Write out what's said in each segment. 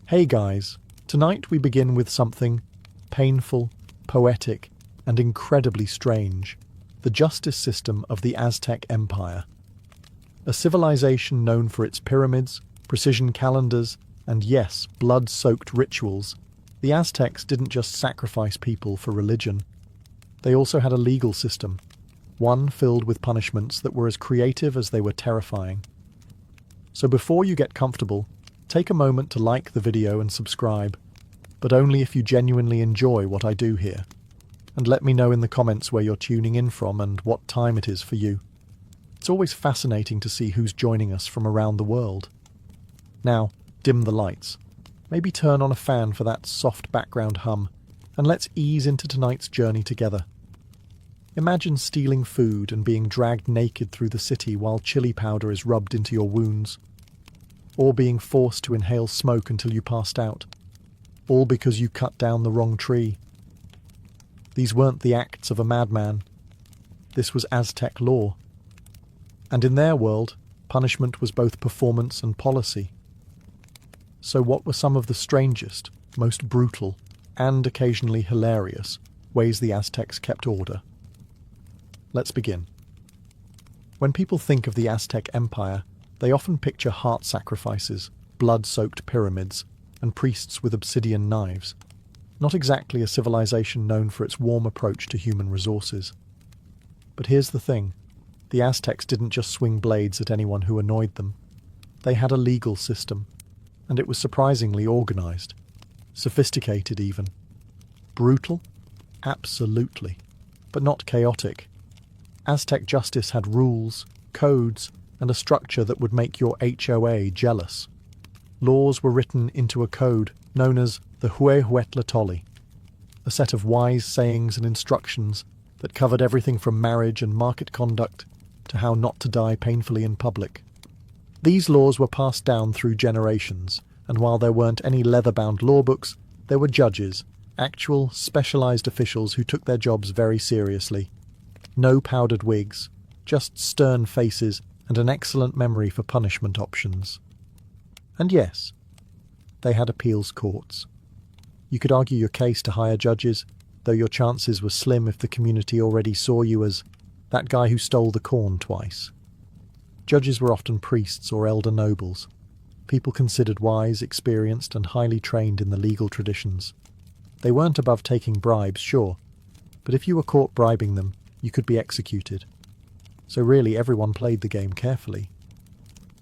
Hey guys, tonight we begin with something painful, poetic, and incredibly strange: the justice system of the Aztec Empire. A civilization known for its pyramids, precision calendars, and yes, blood-soaked rituals, the Aztecs didn't just sacrifice people for religion. They also had a legal system, one filled with punishments that were as creative as they were terrifying. So before you get comfortable, take a moment to like the video and subscribe, but only if you genuinely enjoy what I do here. And let me know in the comments where you're tuning in from and what time it is for you. It's always fascinating to see who's joining us from around the world. Now, dim the lights. Maybe turn on a fan for that soft background hum, and let's ease into tonight's journey together. Imagine stealing food and being dragged naked through the city while chili powder is rubbed into your wounds. Or being forced to inhale smoke until you passed out. All because you cut down the wrong tree. These weren't the acts of a madman. This was Aztec law. And in their world, punishment was both performance and policy. So what were some of the strangest, most brutal, and occasionally hilarious ways the Aztecs kept order? Let's begin. When people think of the Aztec Empire, they often picture heart sacrifices, blood-soaked pyramids, and priests with obsidian knives. Not exactly a civilization known for its warm approach to human resources. But here's the thing. The Aztecs didn't just swing blades at anyone who annoyed them. They had a legal system, and it was surprisingly organized. Sophisticated even. Brutal? Absolutely. But not chaotic. Aztec justice had rules, codes, and a structure that would make your HOA jealous. Laws were written into a code known as the Huehuetlatolli, a set of wise sayings and instructions that covered everything from marriage and market conduct to how not to die painfully in public. These laws were passed down through generations, and while there weren't any leather-bound law books, there were judges, actual, specialized officials who took their jobs very seriously. No powdered wigs, just stern faces and an excellent memory for punishment options. And yes, they had appeals courts. You could argue your case to higher judges, though your chances were slim if the community already saw you as that guy who stole the corn twice. Judges were often priests or elder nobles, people considered wise, experienced, and highly trained in the legal traditions. They weren't above taking bribes, sure, but if you were caught bribing them, you could be executed. So really everyone played the game carefully.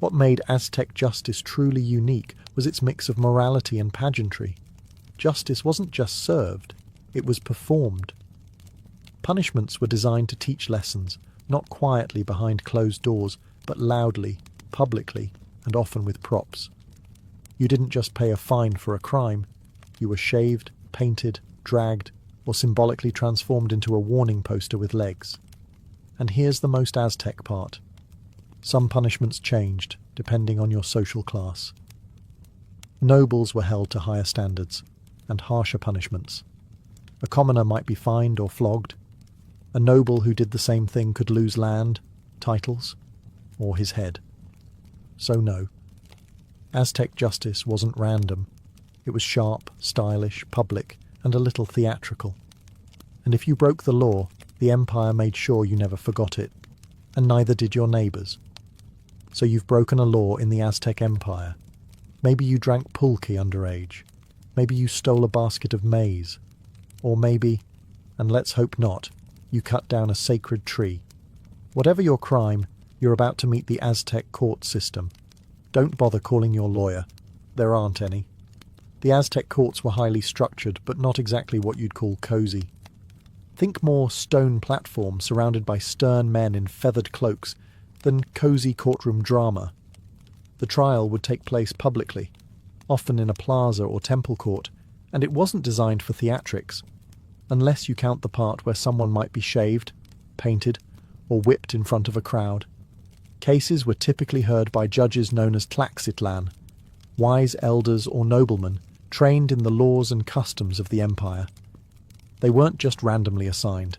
What made Aztec justice truly unique was its mix of morality and pageantry. Justice wasn't just served, it was performed. Punishments were designed to teach lessons, not quietly behind closed doors, but loudly, publicly, and often with props. You didn't just pay a fine for a crime, you were shaved, painted, dragged, or symbolically transformed into a warning poster with legs. And here's the most Aztec part. Some punishments changed, depending on your social class. Nobles were held to higher standards, and harsher punishments. A commoner might be fined or flogged. A noble who did the same thing could lose land, titles, or his head. So no, Aztec justice wasn't random. It was sharp, stylish, public, and a little theatrical. And if you broke the law, the empire made sure you never forgot it, and neither did your neighbours. So you've broken a law in the Aztec Empire. Maybe you drank pulque underage. Maybe you stole a basket of maize. Or maybe, and let's hope not, you cut down a sacred tree. Whatever your crime, you're about to meet the Aztec court system. Don't bother calling your lawyer. There aren't any. The Aztec courts were highly structured, but not exactly what you'd call cozy. Think more stone platform surrounded by stern men in feathered cloaks than cozy courtroom drama. The trial would take place publicly, often in a plaza or temple court, and it wasn't designed for theatrics, unless you count the part where someone might be shaved, painted, or whipped in front of a crowd. Cases were typically heard by judges known as tlaxitlan, wise elders or noblemen trained in the laws and customs of the empire. They weren't just randomly assigned.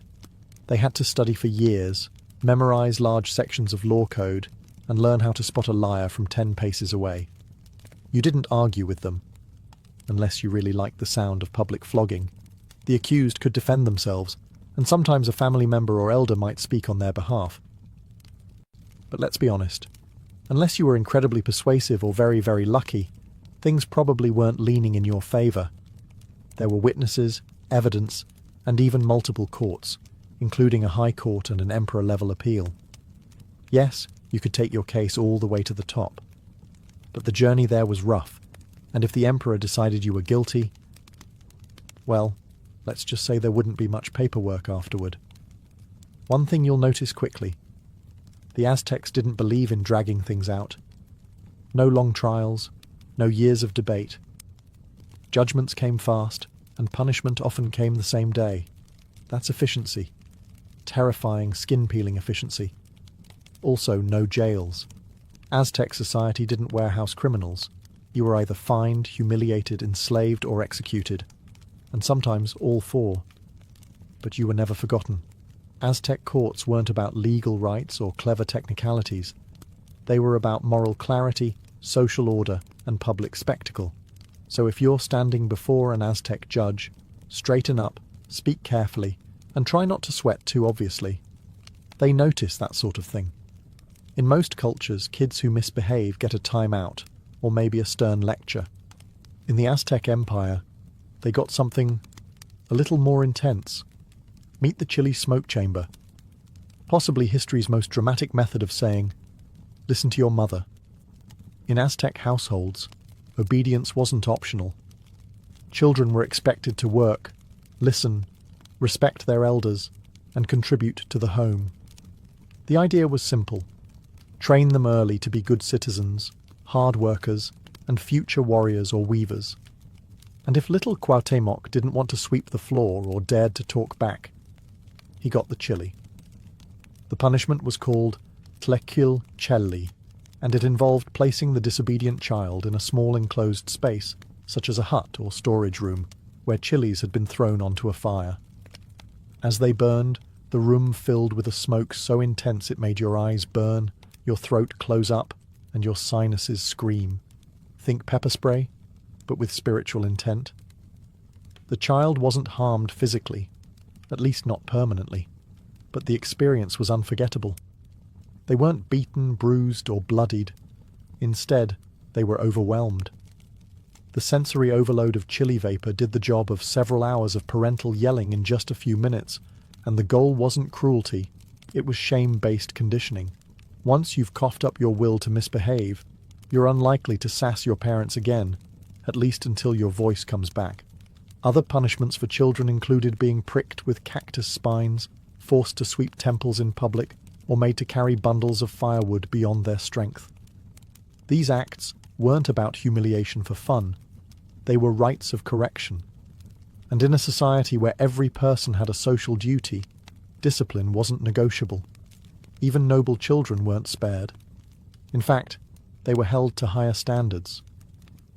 They had to study for years, memorize large sections of law code, and learn how to spot a liar from 10 paces away. You didn't argue with them. unless you really like the sound of public flogging. The accused could defend themselves, and sometimes a family member or elder might speak on their behalf. But let's be honest, unless you were incredibly persuasive or very, very lucky, things probably weren't leaning in your favour. There were witnesses, evidence, and even multiple courts, including a high court and an emperor-level appeal. Yes, you could take your case all the way to the top, but the journey there was rough, and if the emperor decided you were guilty, well, let's just say there wouldn't be much paperwork afterward. One thing you'll notice quickly: the Aztecs didn't believe in dragging things out. No long trials, no years of debate. Judgments came fast, and punishment often came the same day. That's efficiency. Terrifying, skin-peeling efficiency. Also, no jails. Aztec society didn't warehouse criminals. You were either fined, humiliated, enslaved, or executed, and sometimes all four. But you were never forgotten. Aztec courts weren't about legal rights or clever technicalities. They were about moral clarity, social order, and public spectacle. So if you're standing before an Aztec judge, straighten up, speak carefully, and try not to sweat too obviously. They notice that sort of thing. In most cultures, kids who misbehave get a timeout, or maybe a stern lecture. In the Aztec Empire, they got something a little more intense. Meet the chili smoke chamber. Possibly history's most dramatic method of saying, listen to your mother. In Aztec households, obedience wasn't optional. Children were expected to work, listen, respect their elders, and contribute to the home. The idea was simple. Train them early to be good citizens, hard workers, and future warriors or weavers. And if little Cuauhtémoc didn't want to sweep the floor or dared to talk back, he got the chili. The punishment was called tlequil chelli, and it involved placing the disobedient child in a small enclosed space, such as a hut or storage room, where chilies had been thrown onto a fire. As they burned, the room filled with a smoke so intense it made your eyes burn, your throat close up, and your sinuses scream. Think pepper spray, but with spiritual intent. The child wasn't harmed physically, at least not permanently, but the experience was unforgettable. They weren't beaten, bruised, or bloodied. Instead, they were overwhelmed. The sensory overload of chili vapor did the job of several hours of parental yelling in just a few minutes, and the goal wasn't cruelty, it was shame-based conditioning. Once you've coughed up your will to misbehave, you're unlikely to sass your parents again, at least until your voice comes back. Other punishments for children included being pricked with cactus spines, forced to sweep temples in public, or made to carry bundles of firewood beyond their strength. These acts weren't about humiliation for fun. They were rites of correction. And in a society where every person had a social duty, discipline wasn't negotiable. Even noble children weren't spared. In fact, they were held to higher standards.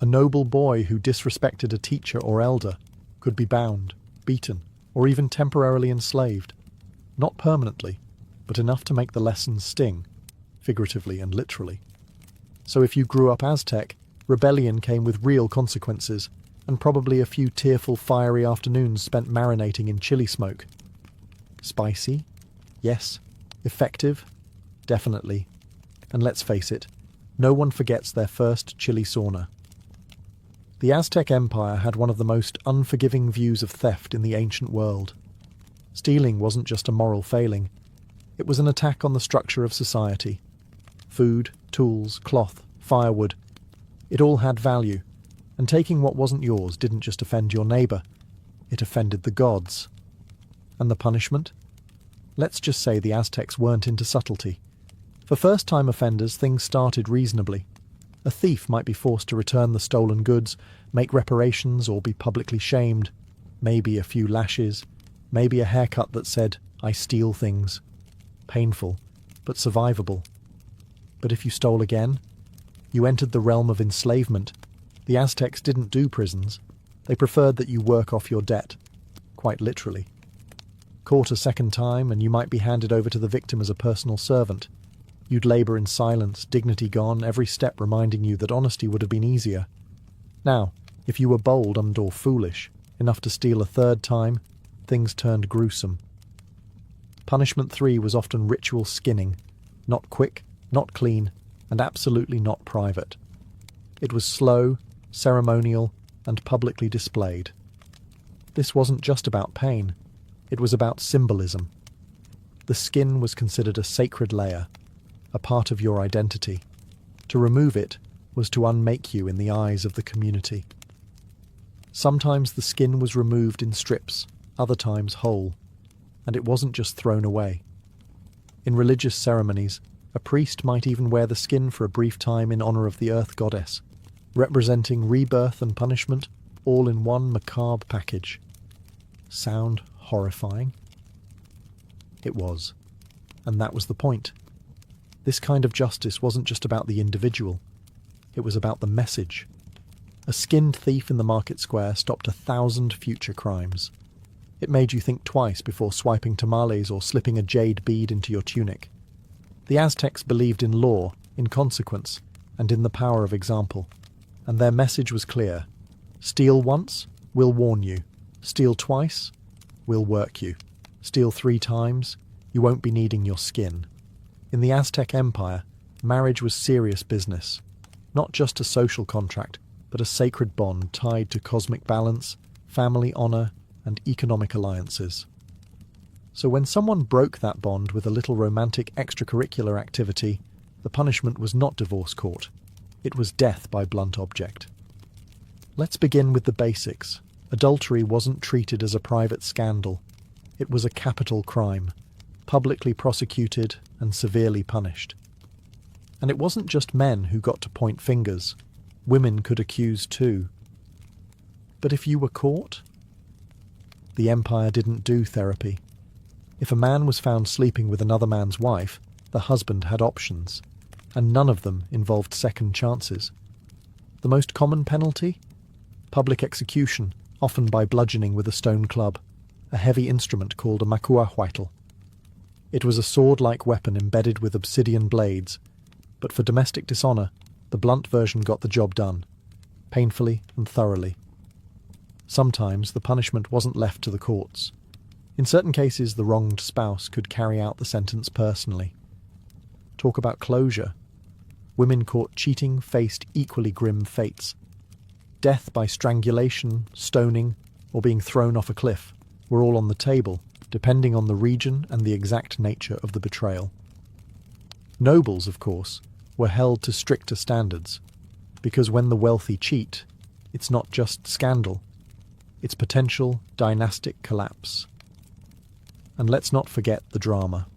A noble boy who disrespected a teacher or elder could be bound, beaten, or even temporarily enslaved. Not permanently, but enough to make the lessons sting, figuratively and literally. So if you grew up Aztec, rebellion came with real consequences, and probably a few tearful, fiery afternoons spent marinating in chili smoke. Spicy? Yes. Effective? Definitely. And let's face it, no one forgets their first chili sauna. The Aztec Empire had one of the most unforgiving views of theft in the ancient world. Stealing wasn't just a moral failing. It was an attack on the structure of society. Food, tools, cloth, firewood. It all had value, and taking what wasn't yours didn't just offend your neighbour, it offended the gods. And the punishment? Let's just say the Aztecs weren't into subtlety. For first-time offenders, things started reasonably. A thief might be forced to return the stolen goods, make reparations, or be publicly shamed. Maybe a few lashes. Maybe a haircut that said, "I steal things." Painful, but survivable. But if you stole again, you entered the realm of enslavement. The Aztecs didn't do prisons. They preferred that you work off your debt, quite literally. Caught a second time, and you might be handed over to the victim as a personal servant. You'd labour in silence, dignity gone, every step reminding you that honesty would have been easier. Now, If you were bold and/or foolish enough to steal a third time, things turned gruesome. Punishment 3 was often ritual skinning, not quick, not clean, and absolutely not private. It was slow, ceremonial, and publicly displayed. This wasn't just about pain, it was about symbolism. The skin was considered a sacred layer, a part of your identity. To remove it was to unmake you in the eyes of the community. Sometimes the skin was removed in strips, other times whole, and it wasn't just thrown away. In religious ceremonies, a priest might even wear the skin for a brief time in honor of the earth goddess, representing rebirth and punishment all in one macabre package. Sound horrifying? It was. And that was the point. This kind of justice wasn't just about the individual. It was about the message. A skinned thief in the market square stopped 1,000 future crimes. It made you think twice before swiping tamales or slipping a jade bead into your tunic. The Aztecs believed in law, in consequence, and in the power of example. And their message was clear. Steal once, we'll warn you. Steal twice, we'll work you. Steal 3 times, you won't be needing your skin. In the Aztec Empire, marriage was serious business. Not just a social contract, but a sacred bond tied to cosmic balance, family honor, and economic alliances. So when someone broke that bond with a little romantic extracurricular activity, the punishment was not divorce court. It was death by blunt object. Let's begin with the basics. Adultery wasn't treated as a private scandal. It was a capital crime, publicly prosecuted and severely punished. And it wasn't just men who got to point fingers. Women could accuse too. But if you were caught? The empire didn't do therapy. If a man was found sleeping with another man's wife, the husband had options, and none of them involved second chances. The most common penalty? Public execution, often by bludgeoning with a stone club, a heavy instrument called a makuahuitl. It was a sword-like weapon embedded with obsidian blades, but for domestic dishonor, the blunt version got the job done, painfully and thoroughly. Sometimes the punishment wasn't left to the courts. In certain cases, the wronged spouse could carry out the sentence personally. Talk about closure. Women caught cheating faced equally grim fates. Death by strangulation, stoning, or being thrown off a cliff were all on the table, depending on the region and the exact nature of the betrayal. Nobles, of course, were held to stricter standards, because when the wealthy cheat, it's not just scandal, it's potential dynastic collapse. And let's not forget the drama.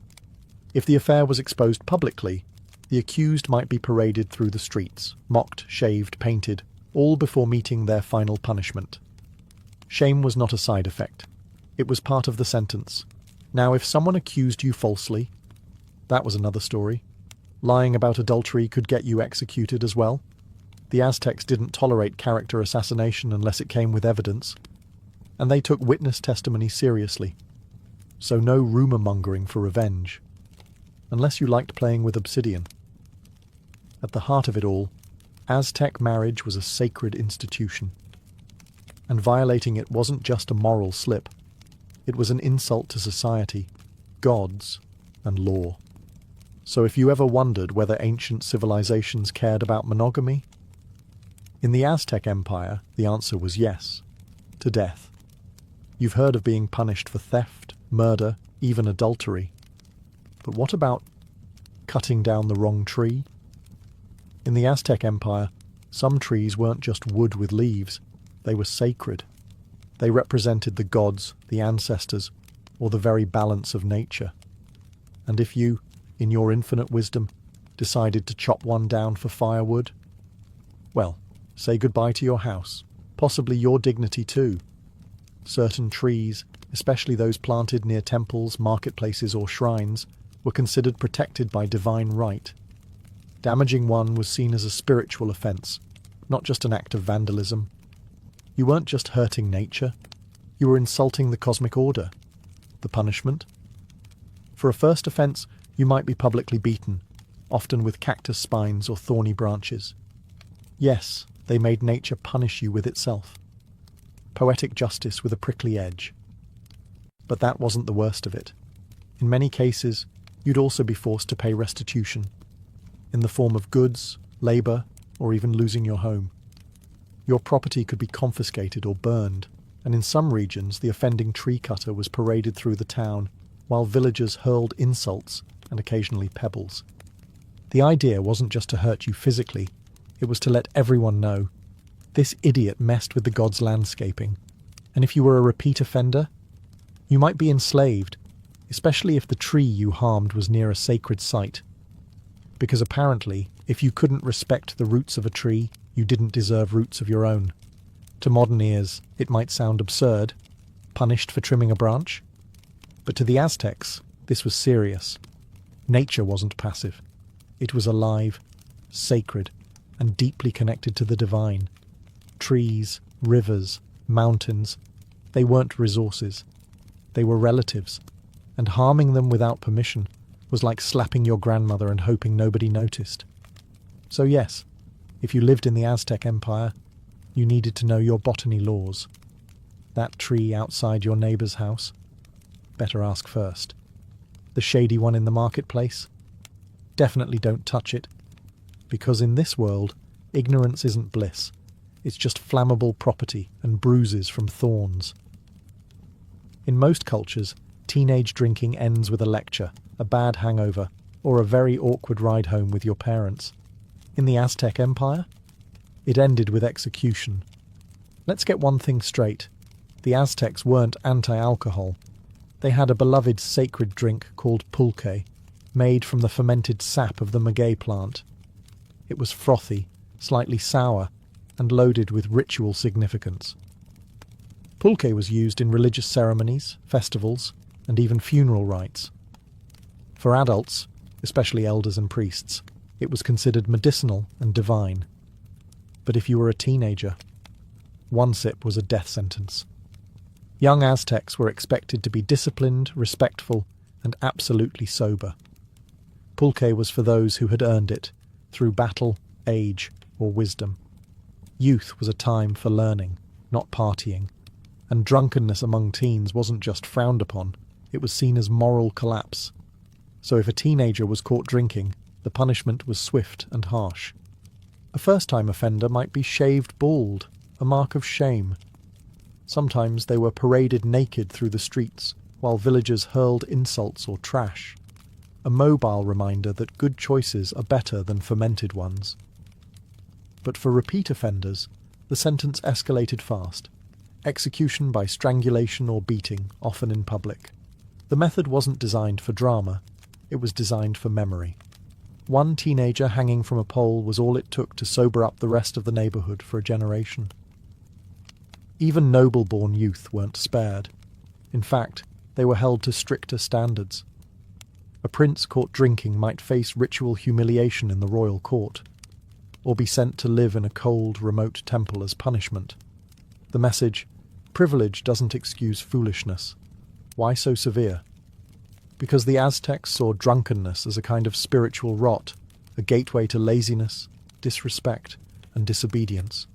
If the affair was exposed publicly, the accused might be paraded through the streets, mocked, shaved, painted, all before meeting their final punishment. Shame was not a side effect. It was part of the sentence. Now, if someone accused you falsely, that was another story. Lying about adultery could get you executed as well. The Aztecs didn't tolerate character assassination unless it came with evidence, and they took witness testimony seriously. So no rumour-mongering for revenge, unless you liked playing with obsidian. At the heart of it all, Aztec marriage was a sacred institution, and violating it wasn't just a moral slip. It was an insult to society, gods, and law. So if you ever wondered whether ancient civilizations cared about monogamy, in the Aztec Empire, the answer was yes, to death. You've heard of being punished for theft, murder, even adultery. But what about cutting down the wrong tree? In the Aztec Empire, some trees weren't just wood with leaves, they were sacred. They represented the gods, the ancestors, or the very balance of nature. And if you, in your infinite wisdom, decided to chop one down for firewood, well, say goodbye to your house, possibly your dignity too. Certain trees, especially those planted near temples, marketplaces, or shrines, were considered protected by divine right. Damaging one was seen as a spiritual offense, not just an act of vandalism. You weren't just hurting nature, you were insulting the cosmic order. The punishment? For a first offense, you might be publicly beaten, often with cactus spines or thorny branches. Yes, They made nature punish you with itself. Poetic justice with a prickly edge. But that wasn't the worst of it. In many cases, you'd also be forced to pay restitution, in the form of goods, labour, or even losing your home. Your property could be confiscated or burned, and in some regions the offending tree cutter was paraded through the town, while villagers hurled insults and occasionally pebbles. The idea wasn't just to hurt you physically, it was to let everyone know, this idiot messed with the gods' landscaping, and if you were a repeat offender, you might be enslaved, especially if the tree you harmed was near a sacred site. Because apparently, if you couldn't respect the roots of a tree, you didn't deserve roots of your own. To modern ears, it might sound absurd, punished for trimming a branch. But to the Aztecs, this was serious. Nature wasn't passive. It was alive, sacred, and deeply connected to the divine. Trees, rivers, mountains, they weren't resources. They were relatives, and harming them without permission was like slapping your grandmother and hoping nobody noticed. So yes, if you lived in the Aztec Empire, you needed to know your botany laws. That tree outside your neighbour's house? Better ask first. The shady one in the marketplace? Definitely don't touch it, because in this world, ignorance isn't bliss. It's just flammable property and bruises from thorns. In most cultures, teenage drinking ends with a lecture, a bad hangover, or a very awkward ride home with your parents. In the Aztec Empire, it ended with execution. Let's get one thing straight. The Aztecs weren't anti-alcohol. They had a beloved sacred drink called pulque, made from the fermented sap of the maguey plant. It was frothy, slightly sour, and loaded with ritual significance. Pulque was used in religious ceremonies, festivals, and even funeral rites. For adults, especially elders and priests, it was considered medicinal and divine. But if you were a teenager, one sip was a death sentence. Young Aztecs were expected to be disciplined, respectful, and absolutely sober. Pulque was for those who had earned it, through battle, age, or wisdom. Youth was a time for learning, not partying, and drunkenness among teens wasn't just frowned upon, it was seen as moral collapse. So if a teenager was caught drinking, the punishment was swift and harsh. A first-time offender might be shaved bald, a mark of shame. Sometimes they were paraded naked through the streets, while villagers hurled insults or trash. A mobile reminder that good choices are better than fermented ones. But for repeat offenders, the sentence escalated fast. Execution by strangulation or beating, often in public. The method wasn't designed for drama, it was designed for memory. One teenager hanging from a pole was all it took to sober up the rest of the neighbourhood for a generation. Even noble-born youth weren't spared. In fact, they were held to stricter standards. A prince caught drinking might face ritual humiliation in the royal court, or be sent to live in a cold, remote temple as punishment. The message, privilege doesn't excuse foolishness. Why so severe? Because the Aztecs saw drunkenness as a kind of spiritual rot, a gateway to laziness, disrespect, and disobedience.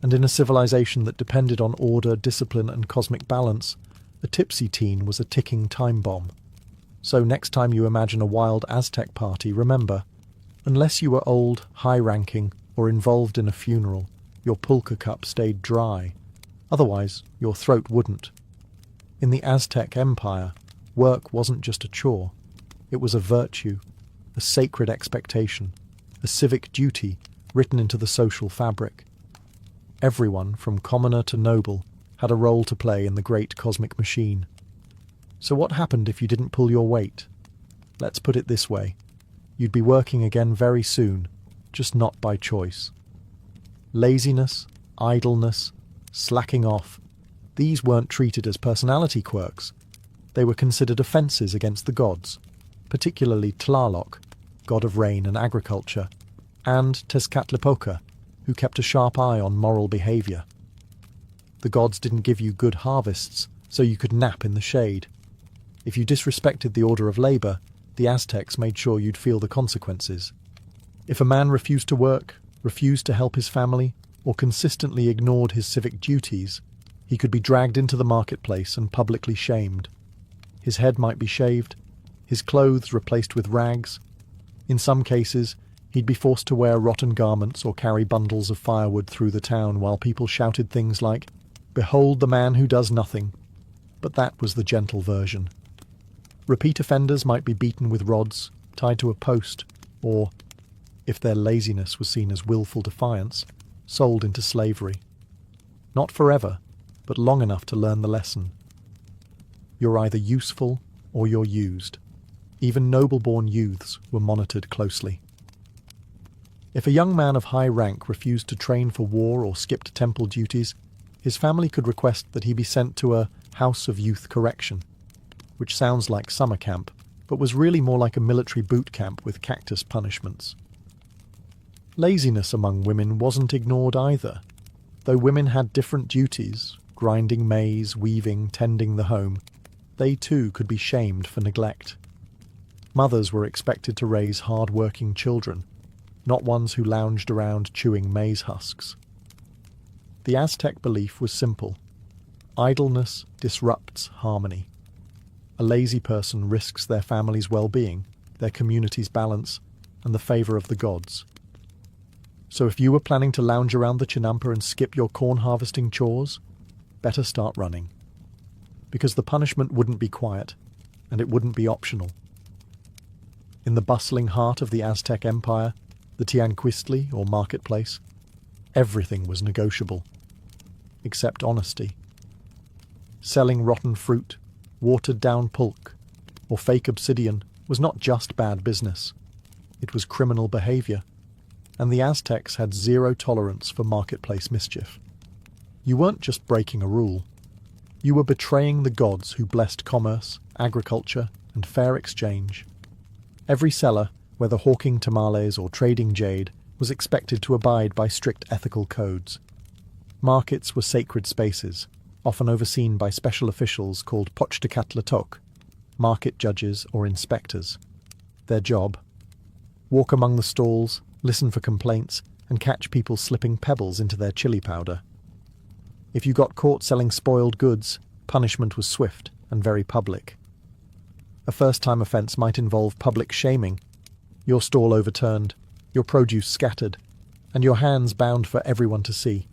And in a civilization that depended on order, discipline, and cosmic balance, a tipsy teen was a ticking time bomb. So next time you imagine a wild Aztec party, remember, unless you were old, high-ranking, or involved in a funeral, your pulque cup stayed dry. Otherwise, your throat wouldn't. In the Aztec Empire, work wasn't just a chore. It was a virtue, a sacred expectation, a civic duty written into the social fabric. Everyone, from commoner to noble, had a role to play in the great cosmic machine. So what happened if you didn't pull your weight? Let's put it this way. You'd be working again very soon, just not by choice. Laziness, idleness, slacking off, these weren't treated as personality quirks. They were considered offences against the gods, particularly Tlaloc, god of rain and agriculture, and Tezcatlipoca, who kept a sharp eye on moral behaviour. The gods didn't give you good harvests, so you could nap in the shade. If you disrespected the order of labour, the Aztecs made sure you'd feel the consequences. If a man refused to work, refused to help his family, or consistently ignored his civic duties, he could be dragged into the marketplace and publicly shamed. His head might be shaved, his clothes replaced with rags. In some cases, he'd be forced to wear rotten garments or carry bundles of firewood through the town while people shouted things like, "Behold the man who does nothing." But that was the gentle version. Repeat offenders might be beaten with rods, tied to a post, or, if their laziness was seen as willful defiance, sold into slavery. Not forever, but long enough to learn the lesson. You're either useful or you're used. Even noble-born youths were monitored closely. If a young man of high rank refused to train for war or skipped temple duties, his family could request that he be sent to a house of youth correction, which sounds like summer camp, but was really more like a military boot camp with cactus punishments. Laziness among women wasn't ignored either. Though women had different duties, grinding maize, weaving, tending the home, they too could be shamed for neglect. Mothers were expected to raise hard-working children, not ones who lounged around chewing maize husks. The Aztec belief was simple. Idleness disrupts harmony. A lazy person risks their family's well-being, their community's balance, and the favor of the gods. So if you were planning to lounge around the Chinampa and skip your corn harvesting chores, better start running. Because the punishment wouldn't be quiet, and it wouldn't be optional. In the bustling heart of the Aztec Empire, the Tianquistli, or marketplace, everything was negotiable, except honesty. Selling rotten fruit, watered-down pulque, or fake obsidian was not just bad business. It was criminal behavior, and the Aztecs had zero tolerance for marketplace mischief. You weren't just breaking a rule. You were betraying the gods who blessed commerce, agriculture, and fair exchange. Every seller, whether hawking tamales or trading jade, was expected to abide by strict ethical codes. Markets were sacred spaces, often overseen by special officials called pochtecatlatok, market judges or inspectors. Their job: walk among the stalls, listen for complaints, and catch people slipping pebbles into their chili powder. If you got caught selling spoiled goods, punishment was swift and very public. A first-time offence might involve public shaming, your stall overturned, your produce scattered, and your hands bound for everyone to see.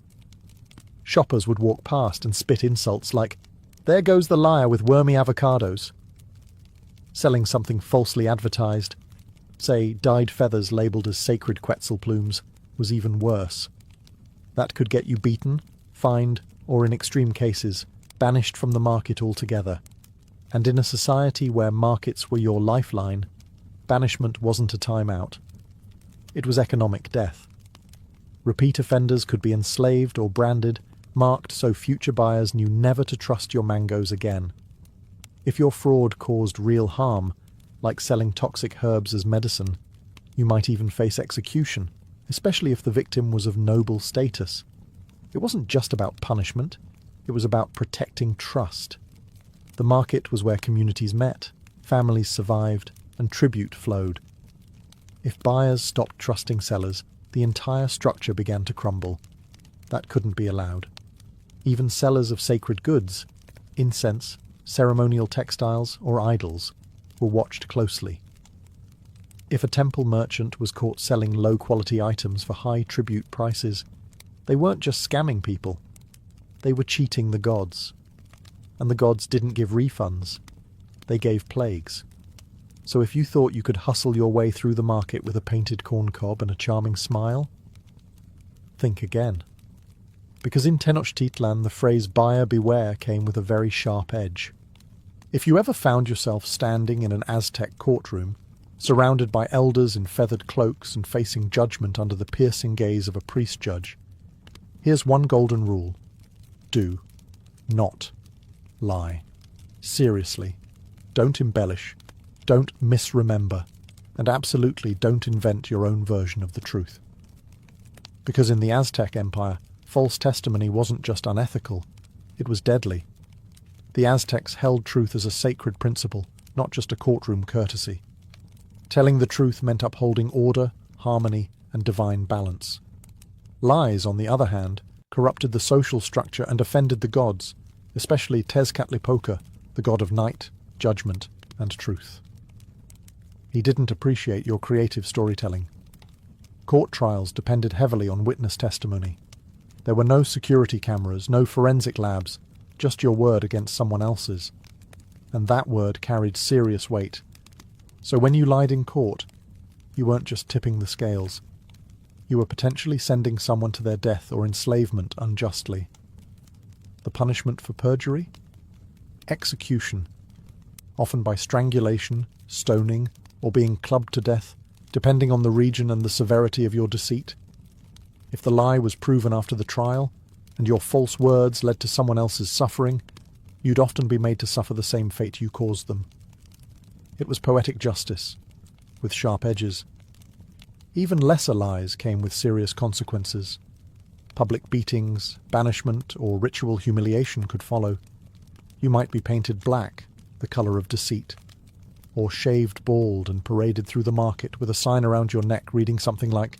Shoppers would walk past and spit insults like, "There goes the liar with wormy avocados." Selling something falsely advertised, say dyed feathers labelled as sacred Quetzal plumes, was even worse. That could get you beaten, fined, or in extreme cases, banished from the market altogether. And in a society where markets were your lifeline, banishment wasn't a time-out. It was economic death. Repeat offenders could be enslaved or branded, marked so future buyers knew never to trust your mangoes again. If your fraud caused real harm, like selling toxic herbs as medicine, you might even face execution, especially if the victim was of noble status. It wasn't just about punishment, it was about protecting trust. The market was where communities met, families survived, and tribute flowed. If buyers stopped trusting sellers, the entire structure began to crumble. That couldn't be allowed. Even sellers of sacred goods, incense, ceremonial textiles, or idols, were watched closely. If a temple merchant was caught selling low-quality items for high tribute prices, they weren't just scamming people. They were cheating the gods. And the gods didn't give refunds. They gave plagues. So if you thought you could hustle your way through the market with a painted corn cob and a charming smile, think again. Because in Tenochtitlan, the phrase "buyer beware" came with a very sharp edge. If you ever found yourself standing in an Aztec courtroom, surrounded by elders in feathered cloaks and facing judgment under the piercing gaze of a priest judge, here's one golden rule: do not lie. Seriously, don't embellish, don't misremember, and absolutely don't invent your own version of the truth. Because in the Aztec Empire, false testimony wasn't just unethical, it was deadly. The Aztecs held truth as a sacred principle, not just a courtroom courtesy. Telling the truth meant upholding order, harmony, and divine balance. Lies, on the other hand, corrupted the social structure and offended the gods, especially Tezcatlipoca, the god of night, judgment, and truth. He didn't appreciate your creative storytelling. Court trials depended heavily on witness testimony. There were no security cameras, no forensic labs, just your word against someone else's. And that word carried serious weight. So when you lied in court, you weren't just tipping the scales. You were potentially sending someone to their death or enslavement unjustly. The punishment for perjury? Execution, often by strangulation, stoning, or being clubbed to death, depending on the region and the severity of your deceit. If the lie was proven after the trial, and your false words led to someone else's suffering, you'd often be made to suffer the same fate you caused them. It was poetic justice, with sharp edges. Even lesser lies came with serious consequences. Public beatings, banishment, or ritual humiliation could follow. You might be painted black, the colour of deceit, or shaved bald and paraded through the market with a sign around your neck reading something like,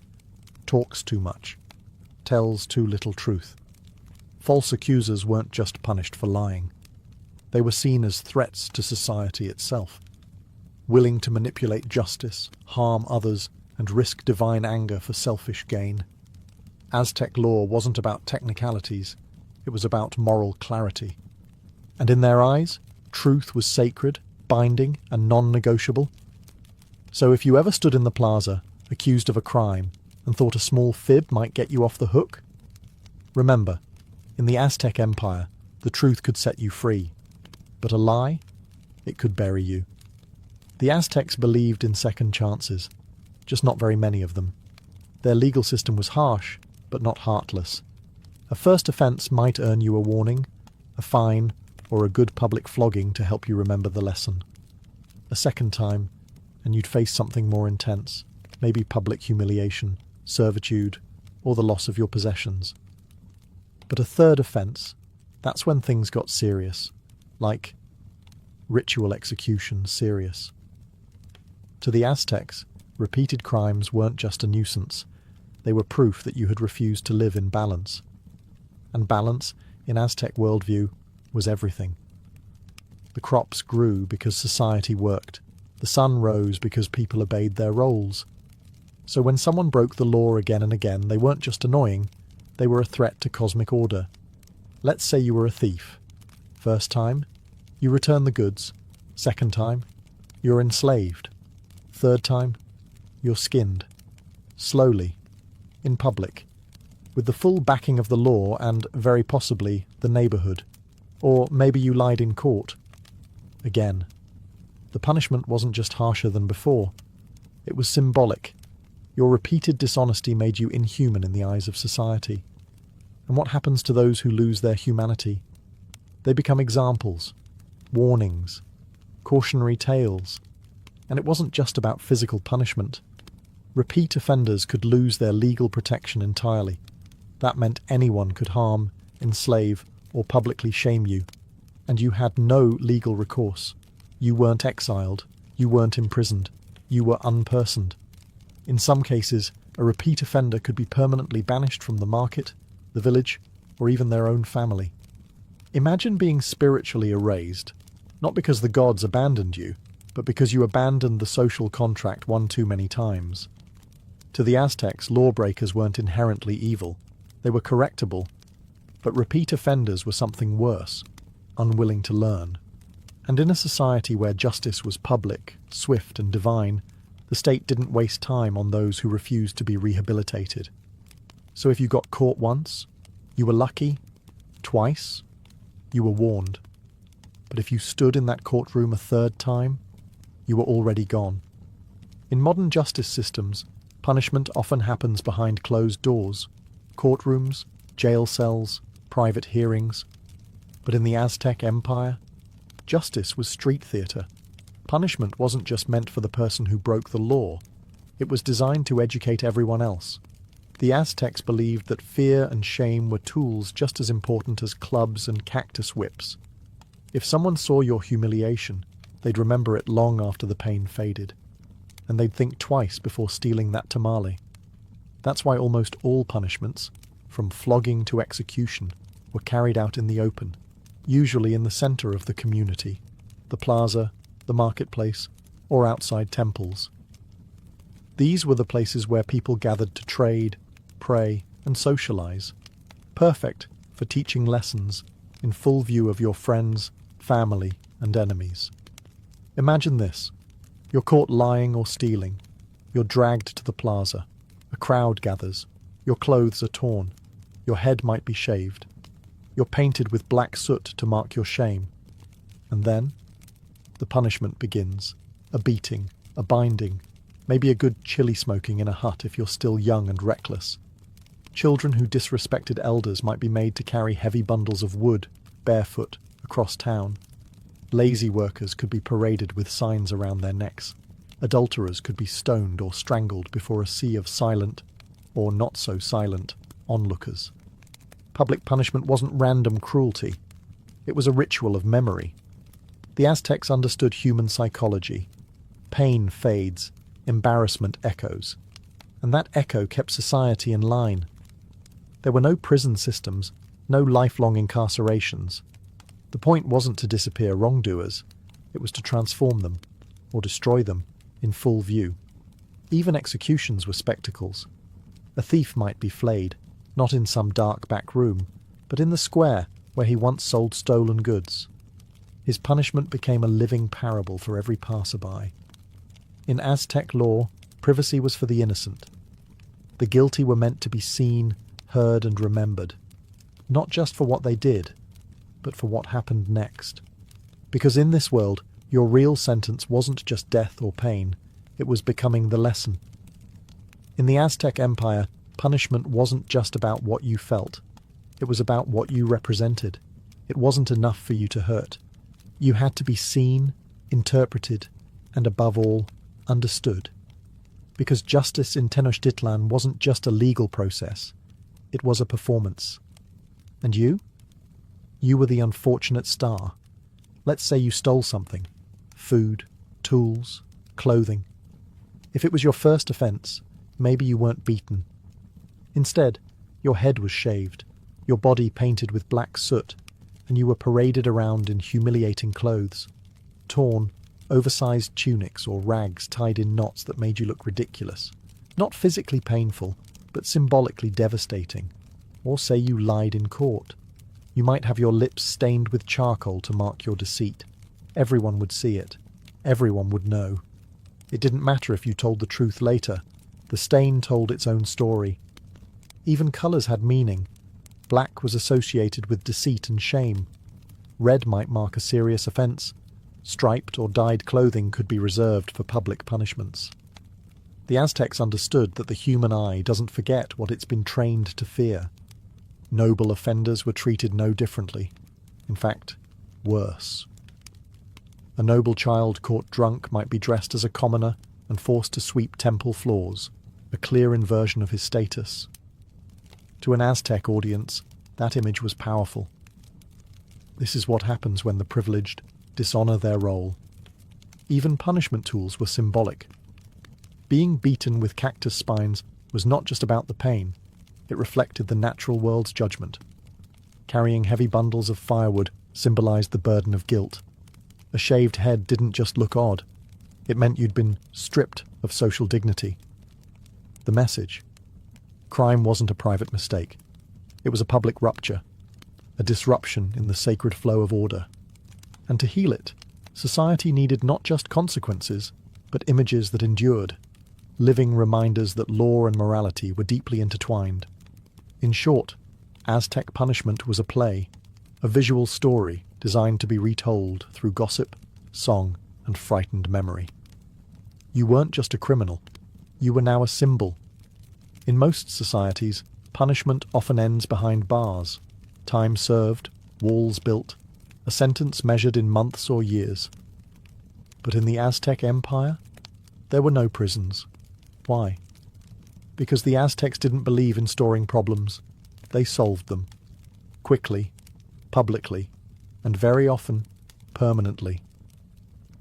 "Talks too much, tells too little truth." False accusers weren't just punished for lying. They were seen as threats to society itself, willing to manipulate justice, harm others, and risk divine anger for selfish gain. Aztec law wasn't about technicalities, it was about moral clarity. And in their eyes, truth was sacred, binding, and non-negotiable. So if you ever stood in the plaza, accused of a crime, and thought a small fib might get you off the hook, remember, in the Aztec Empire, the truth could set you free, but a lie, it could bury you. The Aztecs believed in second chances, just not very many of them. Their legal system was harsh, but not heartless. A first offence might earn you a warning, a fine, or a good public flogging to help you remember the lesson. A second time, and you'd face something more intense, maybe public humiliation, servitude, or the loss of your possessions. But a third offence, that's when things got serious, like ritual execution serious. To the Aztecs, repeated crimes weren't just a nuisance, they were proof that you had refused to live in balance. And balance, in Aztec worldview, was everything. The crops grew because society worked. The sun rose because people obeyed their roles. So when someone broke the law again and again, they weren't just annoying, they were a threat to cosmic order. Let's say you were a thief. First time, you return the goods. Second time, you're enslaved. Third time, you're skinned. Slowly, in public, with the full backing of the law and, very possibly, the neighbourhood. Or maybe you lied in court. Again. The punishment wasn't just harsher than before. It was symbolic. Your repeated dishonesty made you inhuman in the eyes of society. And what happens to those who lose their humanity? They become examples, warnings, cautionary tales. And it wasn't just about physical punishment. Repeat offenders could lose their legal protection entirely. That meant anyone could harm, enslave, or publicly shame you. And you had no legal recourse. You weren't exiled. You weren't imprisoned. You were unpersoned. In some cases, a repeat offender could be permanently banished from the market, the village, or even their own family. Imagine being spiritually erased, not because the gods abandoned you, but because you abandoned the social contract one too many times. To the Aztecs, lawbreakers weren't inherently evil. They were correctable. But repeat offenders were something worse, unwilling to learn. And in a society where justice was public, swift and divine, the state didn't waste time on those who refused to be rehabilitated. So if you got caught once, you were lucky. Twice, you were warned. But if you stood in that courtroom a third time, you were already gone. In modern justice systems, punishment often happens behind closed doors, courtrooms, jail cells, private hearings. But in the Aztec Empire, justice was street theatre. Punishment wasn't just meant for the person who broke the law. It was designed to educate everyone else. The Aztecs believed that fear and shame were tools just as important as clubs and cactus whips. If someone saw your humiliation, they'd remember it long after the pain faded, and they'd think twice before stealing that tamale. That's why almost all punishments, from flogging to execution, were carried out in the open, usually in the center of the community, the plaza, the marketplace, or outside temples. These were the places where people gathered to trade, pray, and socialize, perfect for teaching lessons in full view of your friends, family, and enemies. Imagine this. You're caught lying or stealing. You're dragged to the plaza. A crowd gathers. Your clothes are torn. Your head might be shaved. You're painted with black soot to mark your shame. And then, the punishment begins. A beating, a binding, maybe a good chili smoking in a hut if you're still young and reckless. Children who disrespected elders might be made to carry heavy bundles of wood, barefoot, across town. Lazy workers could be paraded with signs around their necks. Adulterers could be stoned or strangled before a sea of silent, or not so silent, onlookers. Public punishment wasn't random cruelty. It was a ritual of memory. The Aztecs understood human psychology. Pain fades, embarrassment echoes. And that echo kept society in line. There were no prison systems, no lifelong incarcerations. The point wasn't to disappear wrongdoers. It was to transform them, or destroy them, in full view. Even executions were spectacles. A thief might be flayed, not in some dark back room, but in the square where he once sold stolen goods. His punishment became a living parable for every passerby. In Aztec law, privacy was for the innocent. The guilty were meant to be seen, heard, and remembered, not just for what they did, but for what happened next. Because in this world, your real sentence wasn't just death or pain, it was becoming the lesson. In the Aztec Empire, punishment wasn't just about what you felt. It was about what you represented. It wasn't enough for you to hurt. You had to be seen, interpreted, and above all, understood. Because justice in Tenochtitlan wasn't just a legal process. It was a performance. And you? You were the unfortunate star. Let's say you stole something. Food, tools, clothing. If it was your first offence, maybe you weren't beaten. Instead, your head was shaved, your body painted with black soot, and you were paraded around in humiliating clothes. Torn, oversized tunics or rags tied in knots that made you look ridiculous. Not physically painful, but symbolically devastating. Or say you lied in court. You might have your lips stained with charcoal to mark your deceit. Everyone would see it. Everyone would know. It didn't matter if you told the truth later. The stain told its own story. Even colours had meaning. Black was associated with deceit and shame. Red might mark a serious offence. Striped or dyed clothing could be reserved for public punishments. The Aztecs understood that the human eye doesn't forget what it's been trained to fear. Noble offenders were treated no differently. In fact, worse. A noble child caught drunk might be dressed as a commoner and forced to sweep temple floors, a clear inversion of his status. To an Aztec audience, that image was powerful. This is what happens when the privileged dishonor their role. Even punishment tools were symbolic. Being beaten with cactus spines was not just about the pain. It reflected the natural world's judgment. Carrying heavy bundles of firewood symbolized the burden of guilt. A shaved head didn't just look odd. It meant you'd been stripped of social dignity. The message: crime wasn't a private mistake. It was a public rupture, a disruption in the sacred flow of order. And to heal it, society needed not just consequences, but images that endured, living reminders that law and morality were deeply intertwined. In short, Aztec punishment was a play, a visual story designed to be retold through gossip, song, and frightened memory. You weren't just a criminal, you were now a symbol. In most societies, punishment often ends behind bars. Time served, walls built, a sentence measured in months or years. But in the Aztec Empire, there were no prisons. Why? Because the Aztecs didn't believe in storing problems. They solved them. Quickly, publicly, and very often, permanently.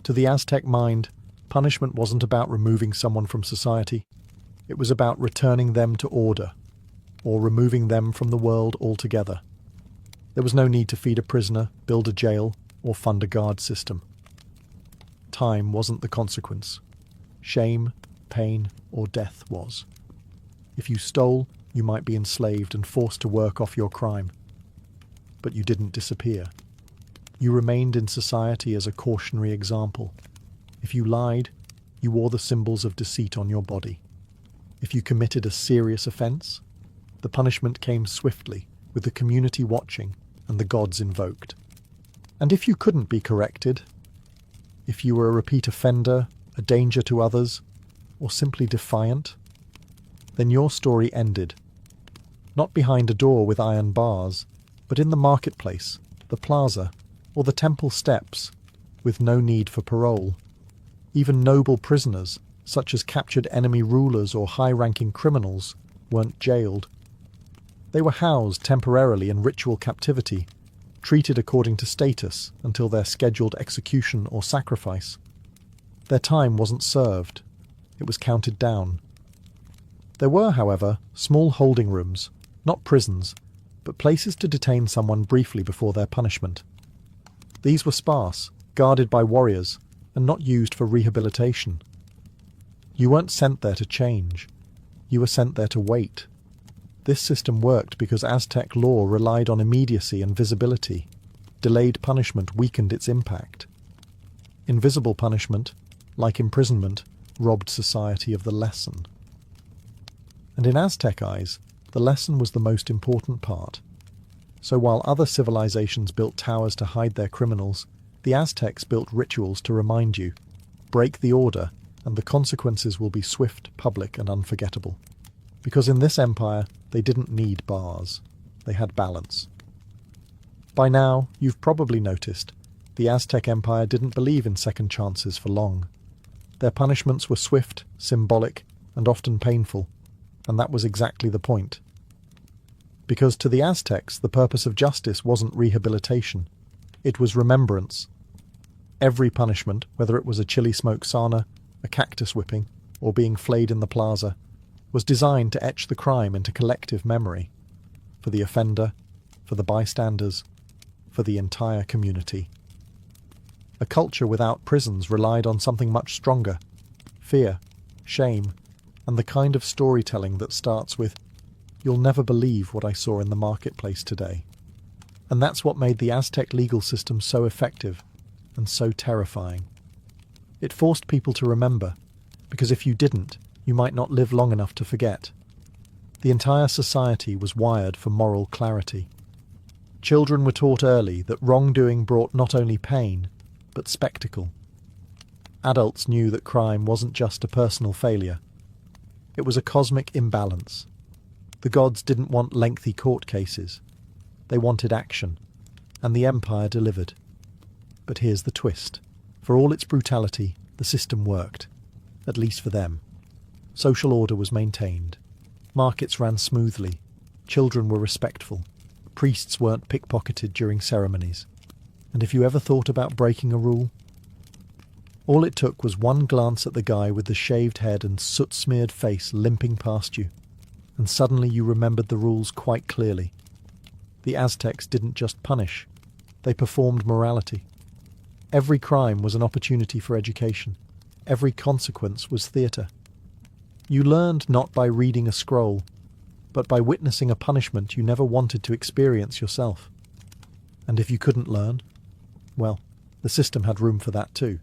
To the Aztec mind, punishment wasn't about removing someone from society. It was about returning them to order, or removing them from the world altogether. There was no need to feed a prisoner, build a jail, or fund a guard system. Time wasn't the consequence. Shame, pain, or death was. If you stole, you might be enslaved and forced to work off your crime. But you didn't disappear. You remained in society as a cautionary example. If you lied, you wore the symbols of deceit on your body. If you committed a serious offence, the punishment came swiftly, with the community watching and the gods invoked. And if you couldn't be corrected, if you were a repeat offender, a danger to others, or simply defiant, then your story ended. Not behind a door with iron bars, but in the marketplace, the plaza, or the temple steps, with no need for parole. Even noble prisoners, such as captured enemy rulers or high-ranking criminals, weren't jailed. They were housed temporarily in ritual captivity, treated according to status until their scheduled execution or sacrifice. Their time wasn't served. It was counted down. There were, however, small holding rooms, not prisons, but places to detain someone briefly before their punishment. These were sparse, guarded by warriors, and not used for rehabilitation. You weren't sent there to change. You were sent there to wait. This system worked because Aztec law relied on immediacy and visibility. Delayed punishment weakened its impact. Invisible punishment, like imprisonment, robbed society of the lesson. And in Aztec eyes, the lesson was the most important part. So while other civilizations built towers to hide their criminals, the Aztecs built rituals to remind you, break the order, and the consequences will be swift, public, and unforgettable. Because in this empire, they didn't need bars. They had balance. By now, you've probably noticed, the Aztec Empire didn't believe in second chances for long. Their punishments were swift, symbolic, and often painful, and that was exactly the point. Because to the Aztecs, the purpose of justice wasn't rehabilitation. It was remembrance. Every punishment, whether it was a chili smoke sauna, a cactus whipping, or being flayed in the plaza, was designed to etch the crime into collective memory, for the offender, for the bystanders, for the entire community. A culture without prisons relied on something much stronger: fear, shame, and the kind of storytelling that starts with, "You'll never believe what I saw in the marketplace today." And that's what made the Aztec legal system so effective and so terrifying. It forced people to remember, because if you didn't, you might not live long enough to forget. The entire society was wired for moral clarity. Children were taught early that wrongdoing brought not only pain, but spectacle. Adults knew that crime wasn't just a personal failure. It was a cosmic imbalance. The gods didn't want lengthy court cases. They wanted action, and the Empire delivered. But here's the twist. For all its brutality, the system worked, at least for them. Social order was maintained. Markets ran smoothly. Children were respectful. Priests weren't pickpocketed during ceremonies. And if you ever thought about breaking a rule, all it took was one glance at the guy with the shaved head and soot-smeared face limping past you, and suddenly you remembered the rules quite clearly. The Aztecs didn't just punish, they performed morality. Every crime was an opportunity for education. Every consequence was theatre. You learned not by reading a scroll, but by witnessing a punishment you never wanted to experience yourself. And if you couldn't learn, well, the system had room for that too.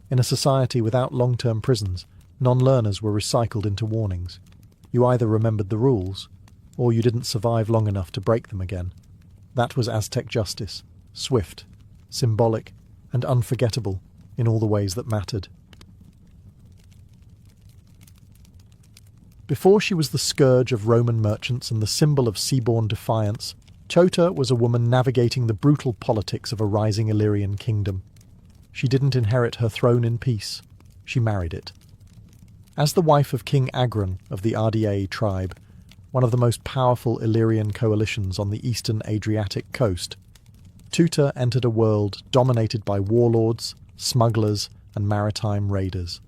In a society without long-term prisons, non-learners were recycled into warnings. You either remembered the rules, or you didn't survive long enough to break them again. That was Aztec justice, swift, symbolic, and unforgettable in all the ways that mattered. Before she was the scourge of Roman merchants and the symbol of seaborne defiance, Chota was a woman navigating the brutal politics of a rising Illyrian kingdom. She didn't inherit her throne in peace. She married it. As the wife of King Agron of the RDA tribe, one of the most powerful Illyrian coalitions on the eastern Adriatic coast, Tuta entered a world dominated by warlords, smugglers, and maritime raiders.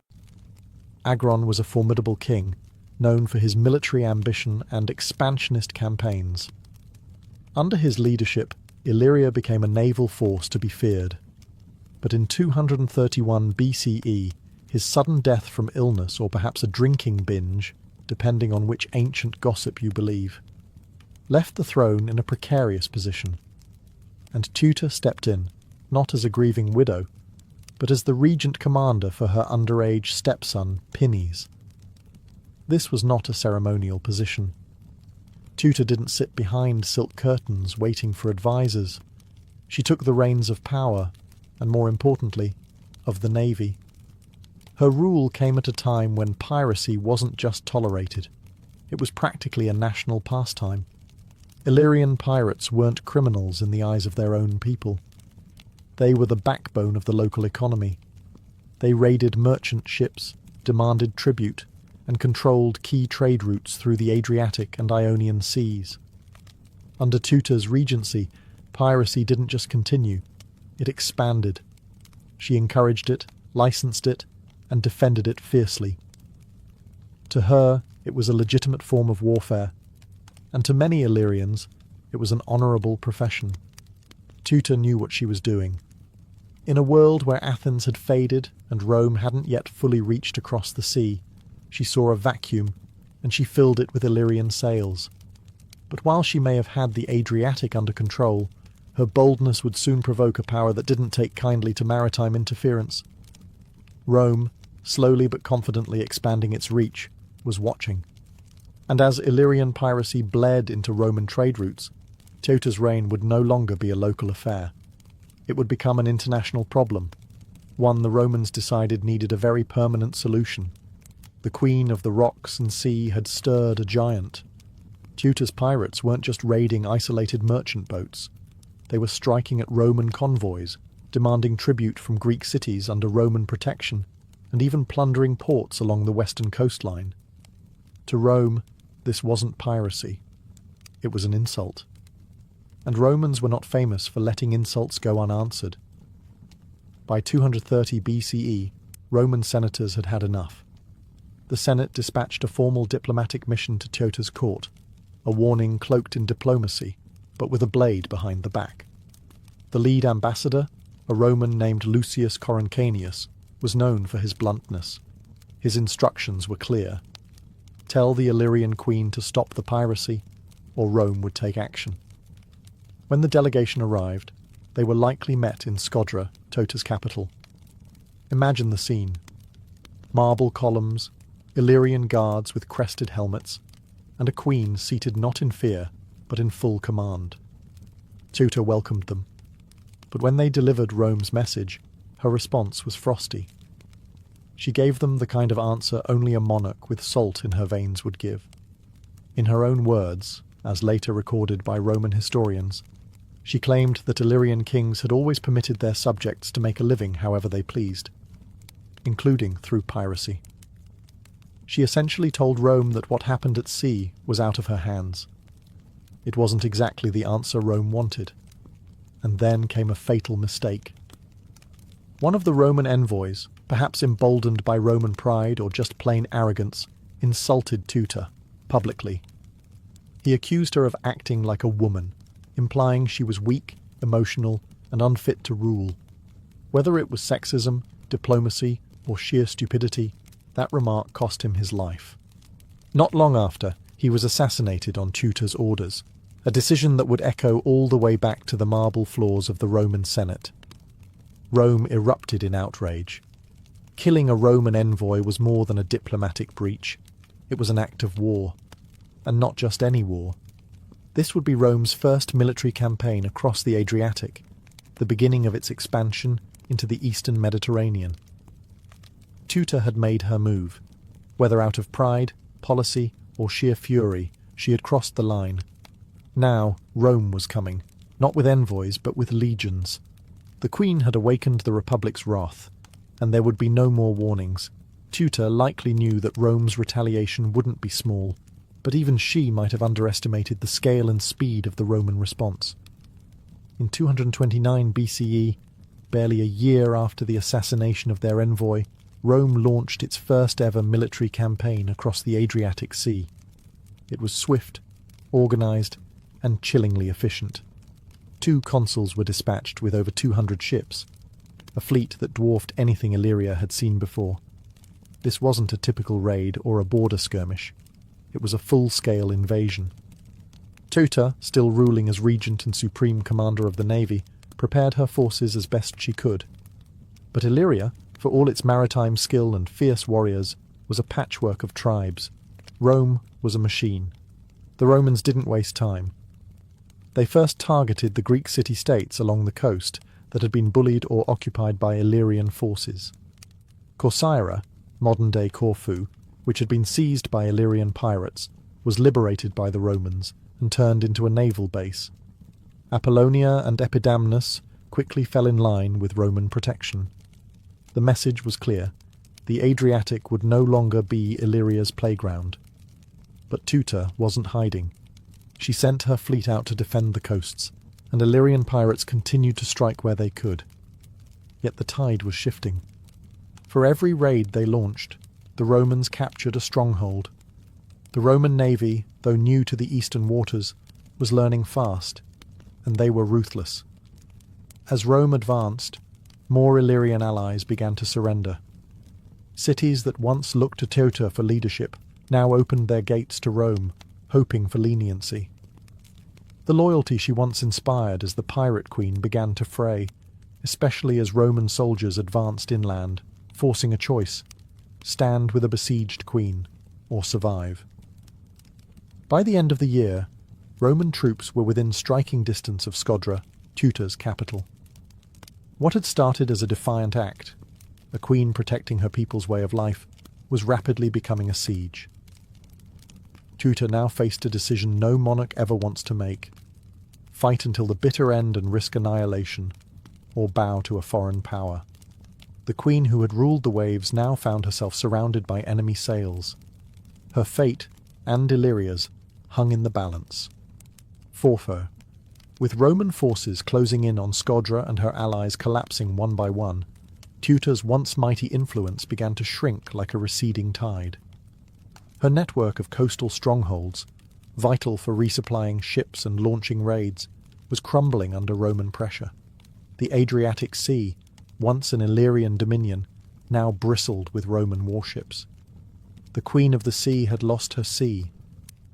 Agron was a formidable king, known for his military ambition and expansionist campaigns. Under his leadership, Illyria became a naval force to be feared. But in 231 BCE, his sudden death from illness or perhaps a drinking binge, depending on which ancient gossip you believe, left the throne in a precarious position. And Tutor stepped in, not as a grieving widow, but as the regent commander for her underage stepson, Pinnes. This was not a ceremonial position. Tutor didn't sit behind silk curtains waiting for advisers. She took the reins of power, and more importantly, of the navy. Her rule came at a time when piracy wasn't just tolerated. It was practically a national pastime. Illyrian pirates weren't criminals in the eyes of their own people. They were the backbone of the local economy. They raided merchant ships, demanded tribute, and controlled key trade routes through the Adriatic and Ionian seas. Under Tutor's regency, piracy didn't just continue, it expanded. She encouraged it, licensed it, and defended it fiercely. To her, it was a legitimate form of warfare, and to many Illyrians, it was an honourable profession. Tutor knew what she was doing. In a world where Athens had faded and Rome hadn't yet fully reached across the sea, she saw a vacuum, and she filled it with Illyrian sails. But while she may have had the Adriatic under control, her boldness would soon provoke a power that didn't take kindly to maritime interference. Rome, slowly but confidently expanding its reach, was watching. And as Illyrian piracy bled into Roman trade routes, Tutor's reign would no longer be a local affair. It would become an international problem, one the Romans decided needed a very permanent solution. The Queen of the Rocks and Sea had stirred a giant. Tutor's pirates weren't just raiding isolated merchant boats. They were striking at Roman convoys, demanding tribute from Greek cities under Roman protection, and even plundering ports along the western coastline. To Rome, this wasn't piracy. It was an insult. And Romans were not famous for letting insults go unanswered. By 230 BCE, Roman senators had had enough. The Senate dispatched a formal diplomatic mission to Tutor's court, a warning cloaked in diplomacy, but with a blade behind the back. The lead ambassador, a Roman named Lucius Coruncanius, was known for his bluntness. His instructions were clear. Tell the Illyrian queen to stop the piracy, or Rome would take action. When the delegation arrived, they were likely met in Scodra, Tutor's capital. Imagine the scene. Marble columns, Illyrian guards with crested helmets, and a queen seated not in fear, but in full command. Tutor welcomed them. But when they delivered Rome's message, her response was frosty. She gave them the kind of answer only a monarch with salt in her veins would give. In her own words, as later recorded by Roman historians, she claimed that Illyrian kings had always permitted their subjects to make a living however they pleased, including through piracy. She essentially told Rome that what happened at sea was out of her hands. It wasn't exactly the answer Rome wanted. And then came a fatal mistake. One of the Roman envoys, perhaps emboldened by Roman pride or just plain arrogance, insulted Tutor, publicly. He accused her of acting like a woman, implying she was weak, emotional, and unfit to rule. Whether it was sexism, diplomacy, or sheer stupidity, that remark cost him his life. Not long after, he was assassinated on Tutor's orders, a decision that would echo all the way back to the marble floors of the Roman Senate. Rome erupted in outrage. Killing a Roman envoy was more than a diplomatic breach. It was an act of war. And not just any war. This would be Rome's first military campaign across the Adriatic, the beginning of its expansion into the eastern Mediterranean. Tutor had made her move. Whether out of pride, policy, or sheer fury, she had crossed the line. Now, Rome was coming, not with envoys, but with legions. The Queen had awakened the Republic's wrath, and there would be no more warnings. Tutor likely knew that Rome's retaliation wouldn't be small, but even she might have underestimated the scale and speed of the Roman response. In 229 BCE, barely a year after the assassination of their envoy, Rome launched its first ever military campaign across the Adriatic Sea. It was swift, organized, and chillingly efficient. 2 consuls were dispatched with over 200 ships, a fleet that dwarfed anything Illyria had seen before. This wasn't a typical raid or a border skirmish. It was a full-scale invasion. Tutor, still ruling as regent and supreme commander of the navy, prepared her forces as best she could. But Illyria, for all its maritime skill and fierce warriors, was a patchwork of tribes. Rome was a machine. The Romans didn't waste time. They first targeted the Greek city-states along the coast that had been bullied or occupied by Illyrian forces. Corcyra, modern-day Corfu, which had been seized by Illyrian pirates, was liberated by the Romans and turned into a naval base. Apollonia and Epidamnus quickly fell in line with Roman protection. The message was clear. The Adriatic would no longer be Illyria's playground. But Tutor wasn't hiding. She sent her fleet out to defend the coasts, and Illyrian pirates continued to strike where they could. Yet the tide was shifting. For every raid they launched, the Romans captured a stronghold. The Roman navy, though new to the eastern waters, was learning fast, and they were ruthless. As Rome advanced, more Illyrian allies began to surrender. Cities that once looked to Teuta for leadership now opened their gates to Rome, hoping for leniency. The loyalty she once inspired as the pirate queen began to fray, especially as Roman soldiers advanced inland, forcing a choice: stand with a besieged queen, or survive. By the end of the year, Roman troops were within striking distance of Scodra, Teuta's capital. What had started as a defiant act, a queen protecting her people's way of life, was rapidly becoming a siege. Teuta now faced a decision no monarch ever wants to make: fight until the bitter end and risk annihilation, or bow to a foreign power. The queen who had ruled the waves now found herself surrounded by enemy sails. Her fate, and Illyria's, hung in the balance. 4. With Roman forces closing in on Scodra and her allies collapsing one by one, Teuta's once mighty influence began to shrink like a receding tide. Her network of coastal strongholds, vital for resupplying ships and launching raids, was crumbling under Roman pressure. The Adriatic Sea, once an Illyrian dominion, now bristled with Roman warships. The Queen of the Sea had lost her sea,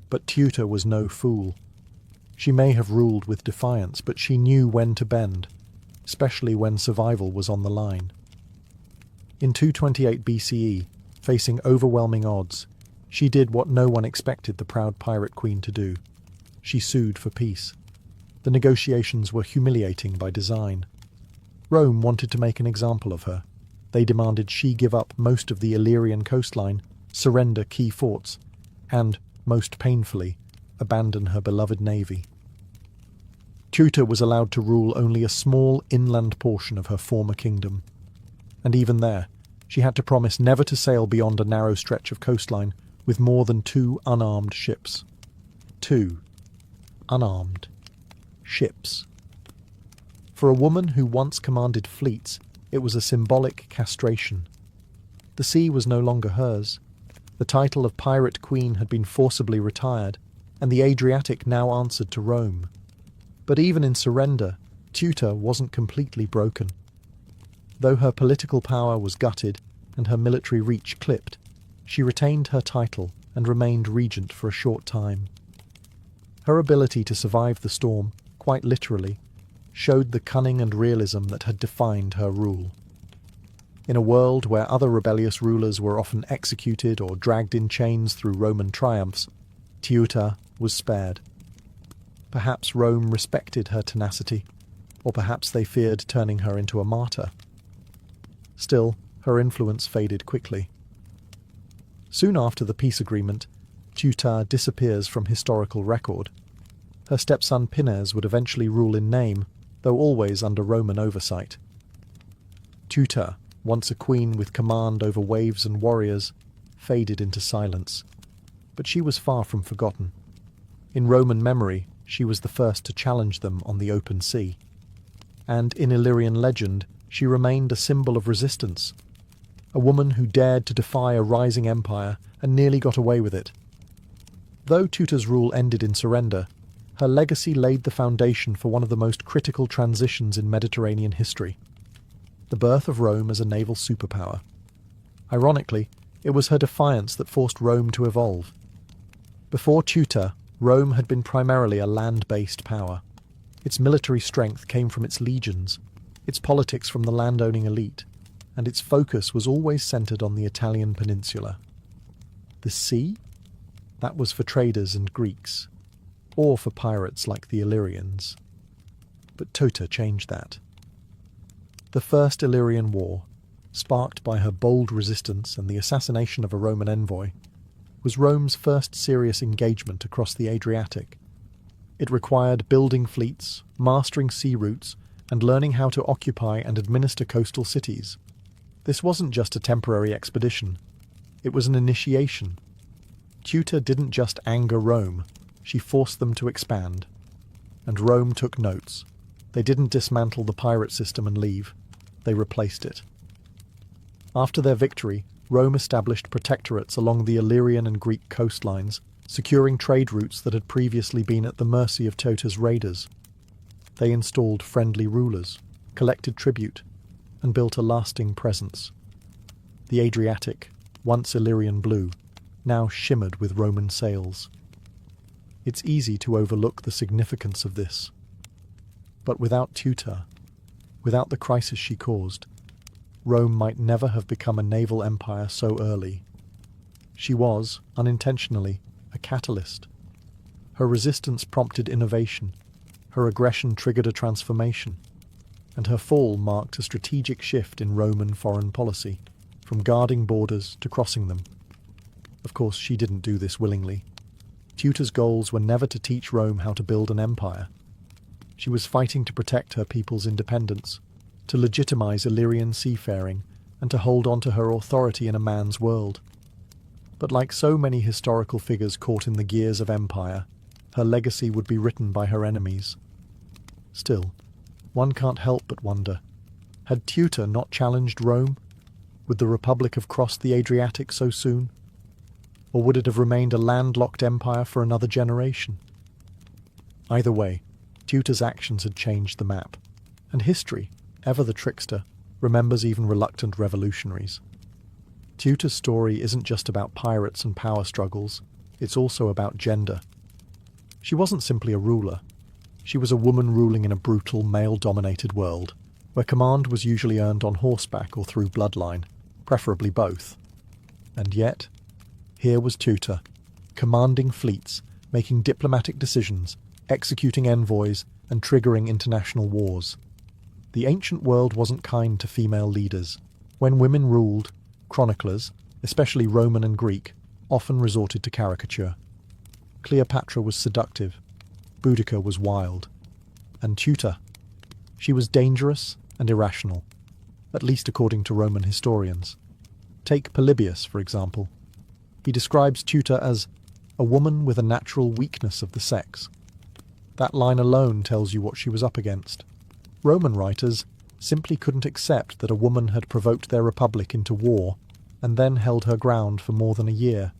but Teuta was no fool. She may have ruled with defiance, but she knew when to bend, especially when survival was on the line. In 228 BCE, facing overwhelming odds, she did what no one expected the proud pirate queen to do. She sued for peace. The negotiations were humiliating by design. Rome wanted to make an example of her. They demanded she give up most of the Illyrian coastline, surrender key forts, and, most painfully, abandon her beloved navy. Teuta was allowed to rule only a small inland portion of her former kingdom. And even there, she had to promise never to sail beyond a narrow stretch of coastline with more than 2 unarmed ships. 2 unarmed ships. For a woman who once commanded fleets, it was a symbolic castration. The sea was no longer hers. The title of Pirate Queen had been forcibly retired, and the Adriatic now answered to Rome. But even in surrender, Teuta wasn't completely broken. Though her political power was gutted and her military reach clipped, she retained her title and remained regent for a short time. Her ability to survive the storm, quite literally, showed the cunning and realism that had defined her rule. In a world where other rebellious rulers were often executed or dragged in chains through Roman triumphs, Teuta was spared. Perhaps Rome respected her tenacity, or perhaps they feared turning her into a martyr. Still, her influence faded quickly. Soon after the peace agreement, Teuta disappears from historical record. Her stepson Pinnes would eventually rule in name, though always under Roman oversight. Teuta, once a queen with command over waves and warriors, faded into silence. But she was far from forgotten. In Roman memory, she was the first to challenge them on the open sea. And in Illyrian legend, she remained a symbol of resistance. a woman who dared to defy a rising empire and nearly got away with it. Though Teuto's rule ended in surrender, her legacy laid the foundation for one of the most critical transitions in Mediterranean history: the birth of Rome as a naval superpower. Ironically, it was her defiance that forced Rome to evolve. Before Teuta, Rome had been primarily a land-based power. Its military strength came from its legions, its politics from the landowning elite, and its focus was always centered on the Italian peninsula. The sea? That was for traders and Greeks, or for pirates like the Illyrians. But Teuta changed that. The First Illyrian War, sparked by her bold resistance and the assassination of a Roman envoy, was Rome's first serious engagement across the Adriatic. It required building fleets, mastering sea routes, and learning how to occupy and administer coastal cities. This wasn't just a temporary expedition. It was an initiation. Teuta didn't just anger Rome, she forced them to expand. And Rome took notes. They didn't dismantle the pirate system and leave. They replaced it. After their victory, Rome established protectorates along the Illyrian and Greek coastlines, securing trade routes that had previously been at the mercy of Teuta's raiders. They installed friendly rulers, collected tribute, and built a lasting presence. The Adriatic, once Illyrian blue, now shimmered with Roman sails. It's easy to overlook the significance of this. But without Teuta, without the crisis she caused, Rome might never have become a naval empire so early. She was, unintentionally, a catalyst. Her resistance prompted innovation, her aggression triggered a transformation, and her fall marked a strategic shift in Roman foreign policy, from guarding borders to crossing them. Of course, she didn't do this willingly. Teuta's goals were never to teach Rome how to build an empire. She was fighting to protect her people's independence, to legitimize Illyrian seafaring, and to hold on to her authority in a man's world. But like so many historical figures caught in the gears of empire, her legacy would be written by her enemies. Still, one can't help but wonder, had Teuta not challenged Rome? Would the Republic have crossed the Adriatic so soon? Or would it have remained a landlocked empire for another generation? Either way, Teuta's actions had changed the map, and history, ever the trickster, remembers even reluctant revolutionaries. Teuta's story isn't just about pirates and power struggles, it's also about gender. She wasn't simply a ruler. She was a woman ruling in a brutal, male-dominated world, where command was usually earned on horseback or through bloodline, preferably both. And yet, here was Teuta, commanding fleets, making diplomatic decisions, executing envoys, and triggering international wars. The ancient world wasn't kind to female leaders. When women ruled, chroniclers, especially Roman and Greek, often resorted to caricature. Cleopatra was seductive, Boudica was wild, and Teuta, she was dangerous and irrational, at least according to Roman historians. Take Polybius, for example. He describes Teuta as a woman with a natural weakness of the sex. That line alone tells you what she was up against. Roman writers simply couldn't accept that a woman had provoked their republic into war and then held her ground for more than a year,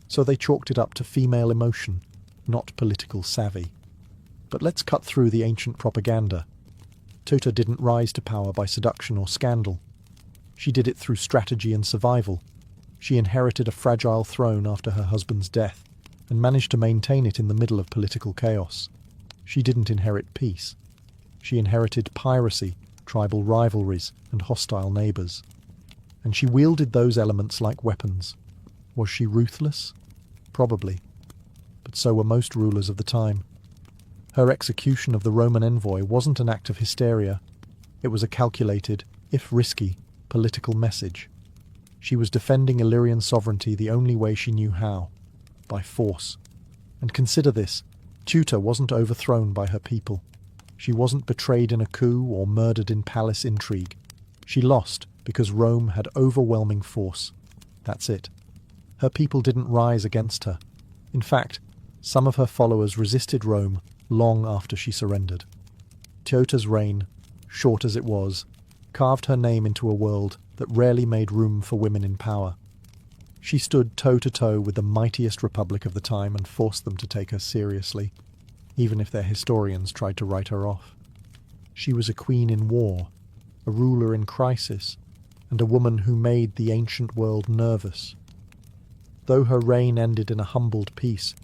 so they chalked it up to female emotion, not political savvy. But let's cut through the ancient propaganda. Teuta didn't rise to power by seduction or scandal. She did it through strategy and survival. She inherited a fragile throne after her husband's death and managed to maintain it in the middle of political chaos. She didn't inherit peace. She inherited piracy, tribal rivalries, and hostile neighbours. And she wielded those elements like weapons. Was she ruthless? Probably. But so were most rulers of the time. Her execution of the Roman envoy wasn't an act of hysteria. It was a calculated, if risky, political message. She was defending Illyrian sovereignty the only way she knew how, by force. And consider this, Teuta wasn't overthrown by her people. She wasn't betrayed in a coup or murdered in palace intrigue. She lost because Rome had overwhelming force. That's it. Her people didn't rise against her. In fact, some of her followers resisted Rome long after she surrendered. Teuta's reign, short as it was, carved her name into a world that rarely made room for women in power. She stood toe-to-toe with the mightiest republic of the time and forced them to take her seriously, even if their historians tried to write her off. She was a queen in war, a ruler in crisis, and a woman who made the ancient world nervous. Though her reign ended in a humbled peace,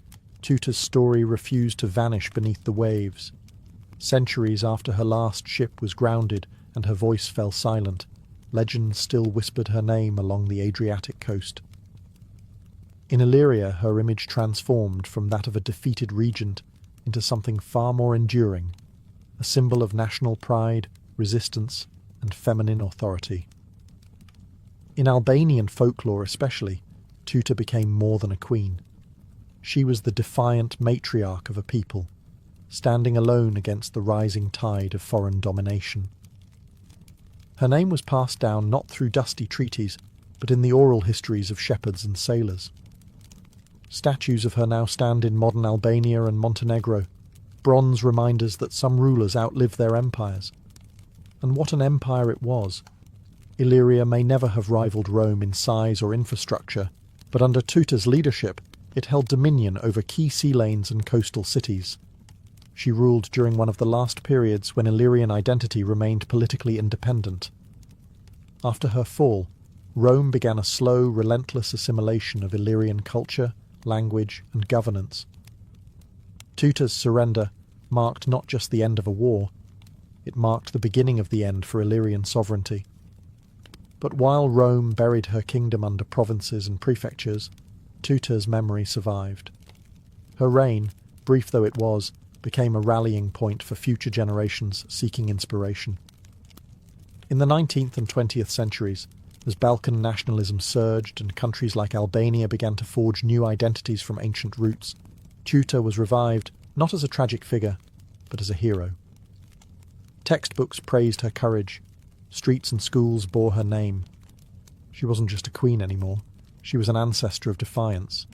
Tuta's story refused to vanish beneath the waves. Centuries after her last ship was grounded and her voice fell silent, legend still whispered her name along the Adriatic coast. In Illyria, her image transformed from that of a defeated regent into something far more enduring, a symbol of national pride, resistance, and feminine authority. In Albanian folklore especially, Tuta became more than a queen. She was the defiant matriarch of a people, standing alone against the rising tide of foreign domination. Her name was passed down not through dusty treaties, but in the oral histories of shepherds and sailors. Statues of her now stand in modern Albania and Montenegro, bronze reminders that some rulers outlived their empires. And what an empire it was! Illyria may never have rivaled Rome in size or infrastructure, but under Tuta's leadership, it held dominion over key sea lanes and coastal cities. She ruled during one of the last periods when Illyrian identity remained politically independent. After her fall, Rome began a slow, relentless assimilation of Illyrian culture, language, and governance. Tuta's surrender marked not just the end of a war, it marked the beginning of the end for Illyrian sovereignty. But while Rome buried her kingdom under provinces and prefectures, Tuta's memory survived. Her reign, brief though it was, became a rallying point for future generations seeking inspiration. In the 19th and 20th centuries, as Balkan nationalism surged and countries like Albania began to forge new identities from ancient roots, Tuta was revived not as a tragic figure, but as a hero. Textbooks praised her courage. Streets and schools bore her name. She wasn't just a queen anymore. She was an ancestor of defiance.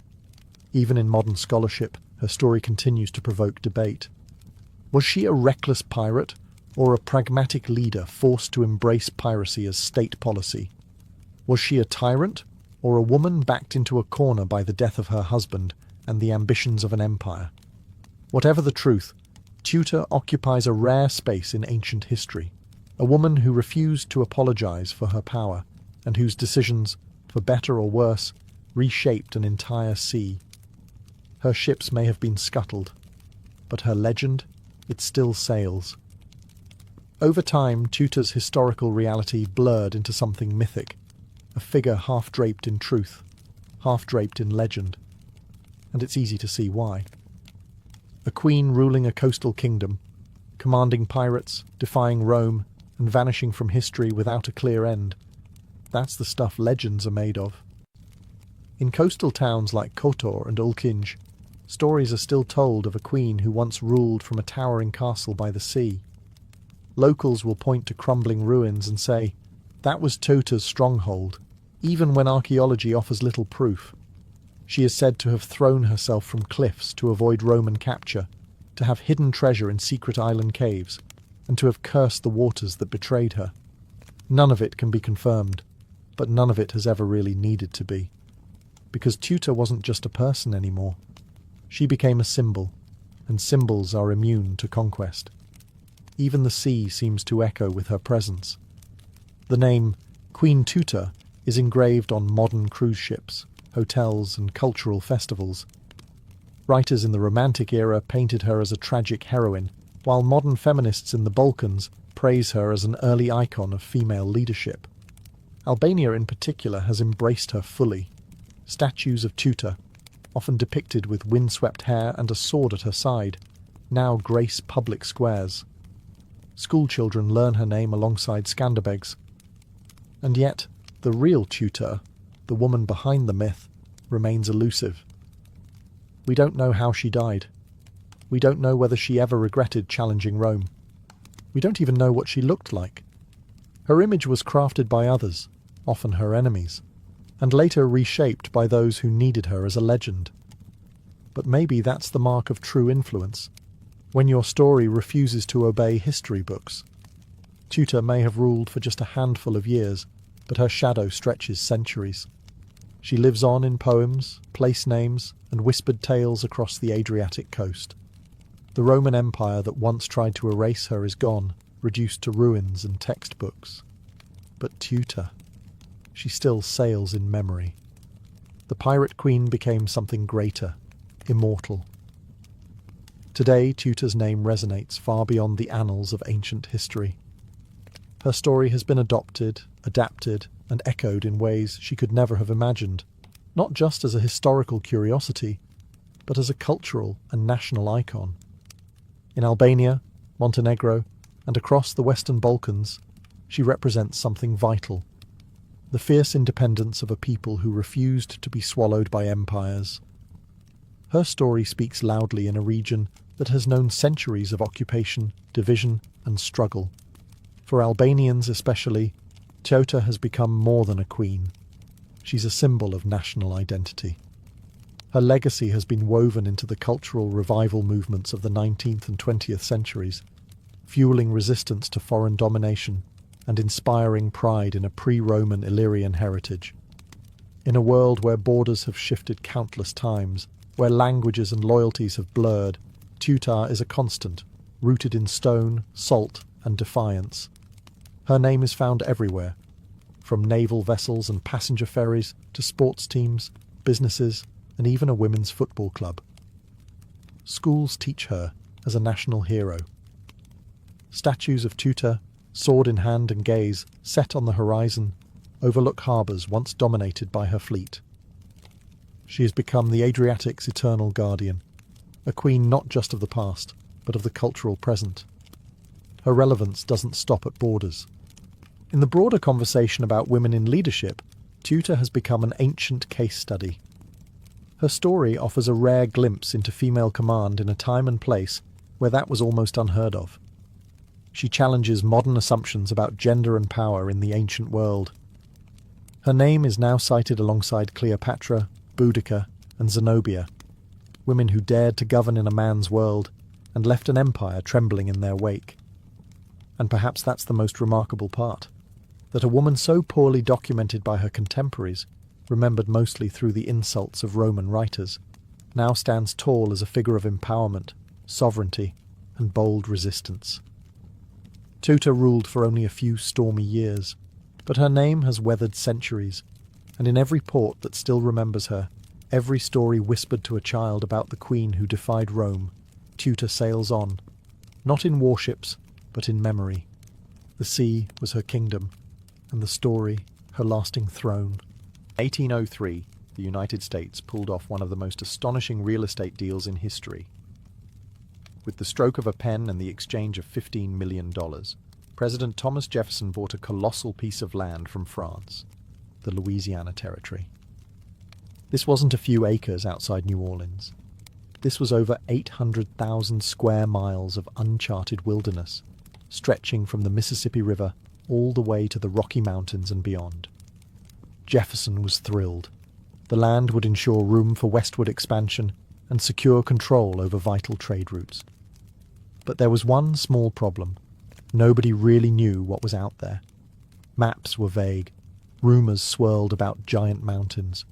Even in modern scholarship, her story continues to provoke debate. Was she a reckless pirate, or a pragmatic leader forced to embrace piracy as state policy? Was she a tyrant, or a woman backed into a corner by the death of her husband and the ambitions of an empire? Whatever the truth, Tuta occupies a rare space in ancient history, a woman who refused to apologize for her power, and whose decisions, for better or worse, reshaped an entire sea. Her ships may have been scuttled, but her legend, it still sails. Over time, Tuta's historical reality blurred into something mythic, a figure half draped in truth, half draped in legend. And it's easy to see why. A queen ruling a coastal kingdom, commanding pirates, defying Rome, and vanishing from history without a clear end. That's the stuff legends are made of. In coastal towns like Kotor and Ulkinj, stories are still told of a queen who once ruled from a towering castle by the sea. Locals will point to crumbling ruins and say, that was Tuta's stronghold, even when archaeology offers little proof. She is said to have thrown herself from cliffs to avoid Roman capture, to have hidden treasure in secret island caves, and to have cursed the waters that betrayed her. None of it can be confirmed, but none of it has ever really needed to be. Because Tuta wasn't just a person anymore. She became a symbol, and symbols are immune to conquest. Even the sea seems to echo with her presence. The name Queen Tuta is engraved on modern cruise ships, hotels, and cultural festivals. Writers in the Romantic era painted her as a tragic heroine, while modern feminists in the Balkans praise her as an early icon of female leadership. Albania in particular has embraced her fully. Statues of Tuta, often depicted with windswept hair and a sword at her side, now grace public squares. Schoolchildren learn her name alongside Skanderbegs. And yet, the real Tuta, the woman behind the myth, remains elusive. We don't know how she died. We don't know whether she ever regretted challenging Rome. We don't even know what she looked like. Her image was crafted by others, often her enemies, and later reshaped by those who needed her as a legend. But maybe that's the mark of true influence, when your story refuses to obey history books. Tuta may have ruled for just a handful of years, but her shadow stretches centuries. She lives on in poems, place names, and whispered tales across the Adriatic coast. The Roman Empire that once tried to erase her is gone, reduced to ruins and textbooks. But Tutor, she still sails in memory. The pirate queen became something greater, immortal. Today, Tutor's name resonates far beyond the annals of ancient history. Her story has been adopted, adapted, and echoed in ways she could never have imagined, not just as a historical curiosity, but as a cultural and national icon. In Albania, Montenegro, and across the Western Balkans, she represents something vital: the fierce independence of a people who refused to be swallowed by empires. Her story speaks loudly in a region that has known centuries of occupation, division, and struggle. For Albanians especially, Teuta has become more than a queen. She's a symbol of national identity. Her legacy has been woven into the cultural revival movements of the 19th and 20th centuries, fueling resistance to foreign domination and inspiring pride in a pre-Roman Illyrian heritage. In a world where borders have shifted countless times, where languages and loyalties have blurred, Teuta is a constant, rooted in stone, salt, and defiance. Her name is found everywhere, from naval vessels and passenger ferries to sports teams, businesses, and even a women's football club. Schools teach her as a national hero. Statues of Teuta, sword in hand and gaze, set on the horizon, overlook harbours once dominated by her fleet. She has become the Adriatic's eternal guardian, a queen not just of the past, but of the cultural present. Her relevance doesn't stop at borders. In the broader conversation about women in leadership, Teuta has become an ancient case study. Her story offers a rare glimpse into female command in a time and place where that was almost unheard of. She challenges modern assumptions about gender and power in the ancient world. Her name is now cited alongside Cleopatra, Boudica, and Zenobia, women who dared to govern in a man's world and left an empire trembling in their wake. And perhaps that's the most remarkable part, that a woman so poorly documented by her contemporaries, remembered mostly through the insults of Roman writers, now stands tall as a figure of empowerment, sovereignty, and bold resistance. Teuta ruled for only a few stormy years, but her name has weathered centuries, and in every port that still remembers her, every story whispered to a child about the queen who defied Rome, Teuta sails on, not in warships, but in memory. The sea was her kingdom, and the story her lasting throne. In 1803, the United States pulled off one of the most astonishing real estate deals in history. With the stroke of a pen and the exchange of $15 million, President Thomas Jefferson bought a colossal piece of land from France, the Louisiana Territory. This wasn't a few acres outside New Orleans. This was over 800,000 square miles of uncharted wilderness, stretching from the Mississippi River all the way to the Rocky Mountains and beyond. Jefferson was thrilled. The land would ensure room for westward expansion and secure control over vital trade routes. But there was one small problem. Nobody really knew what was out there. Maps were vague. Rumours swirled about giant mountains,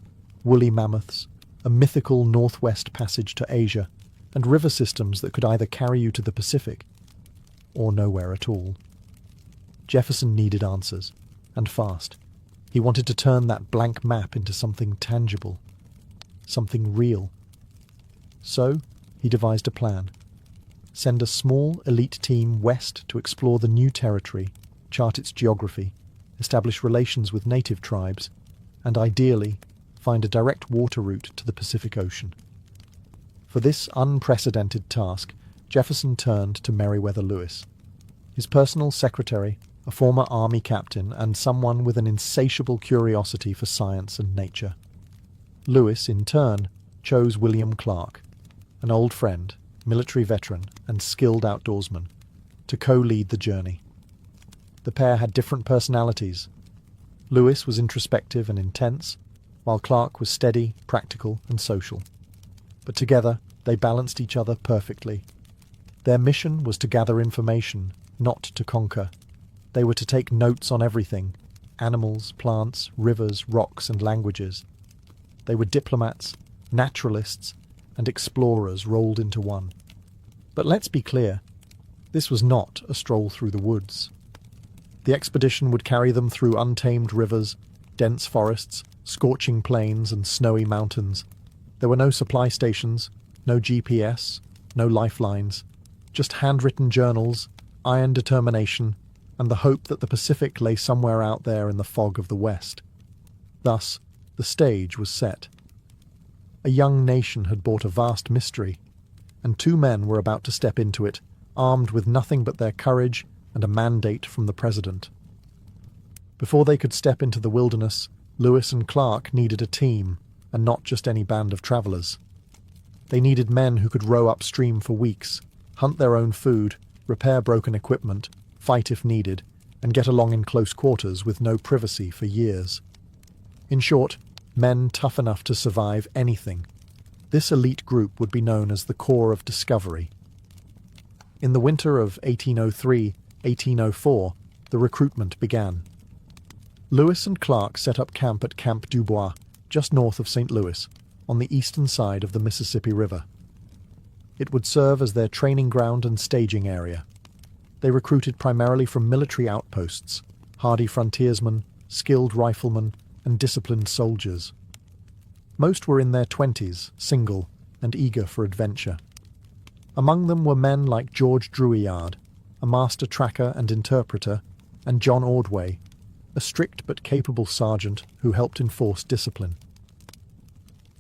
woolly mammoths, a mythical northwest passage to Asia, and river systems that could either carry you to the Pacific or nowhere at all. Jefferson needed answers, and fast. He wanted to turn that blank map into something tangible, something real. So, he devised a plan. Send a small, elite team west to explore the new territory, chart its geography, establish relations with native tribes, and ideally, find a direct water route to the Pacific Ocean. For this unprecedented task, Jefferson turned to Meriwether Lewis, his personal secretary, a former army captain, and someone with an insatiable curiosity for science and nature. Lewis, in turn, chose William Clark, an old friend, military veteran, and skilled outdoorsman, to co-lead the journey. The pair had different personalities. Lewis was introspective and intense, while Clark was steady, practical, and social. But together, they balanced each other perfectly. Their mission was to gather information, not to conquer. They were to take notes on everything, animals, plants, rivers, rocks, and languages. They were diplomats, naturalists, and explorers rolled into one. But let's be clear, this was not a stroll through the woods. The expedition would carry them through untamed rivers, dense forests, scorching plains, and snowy mountains. There were no supply stations, no GPS, no lifelines, just handwritten journals, iron determination, and the hope that the Pacific lay somewhere out there in the fog of the West. Thus, the stage was set. A young nation had bought a vast mystery, and two men were about to step into it, armed with nothing but their courage and a mandate from the president. Before they could step into the wilderness, Lewis and Clark needed a team, and not just any band of travelers. They needed men who could row upstream for weeks, hunt their own food, repair broken equipment, fight if needed, and get along in close quarters with no privacy for years. In short, men tough enough to survive anything. This elite group would be known as the Corps of Discovery. In the winter of 1803-1804, the recruitment began. Lewis and Clark set up camp at Camp Dubois, just north of St. Louis, on the eastern side of the Mississippi River. It would serve as their training ground and staging area. They recruited primarily from military outposts, hardy frontiersmen, skilled riflemen, and disciplined soldiers. Most were in their 20s, single, and eager for adventure. Among them were men like George Drouillard, a master tracker and interpreter, and John Ordway, a strict but capable sergeant who helped enforce discipline.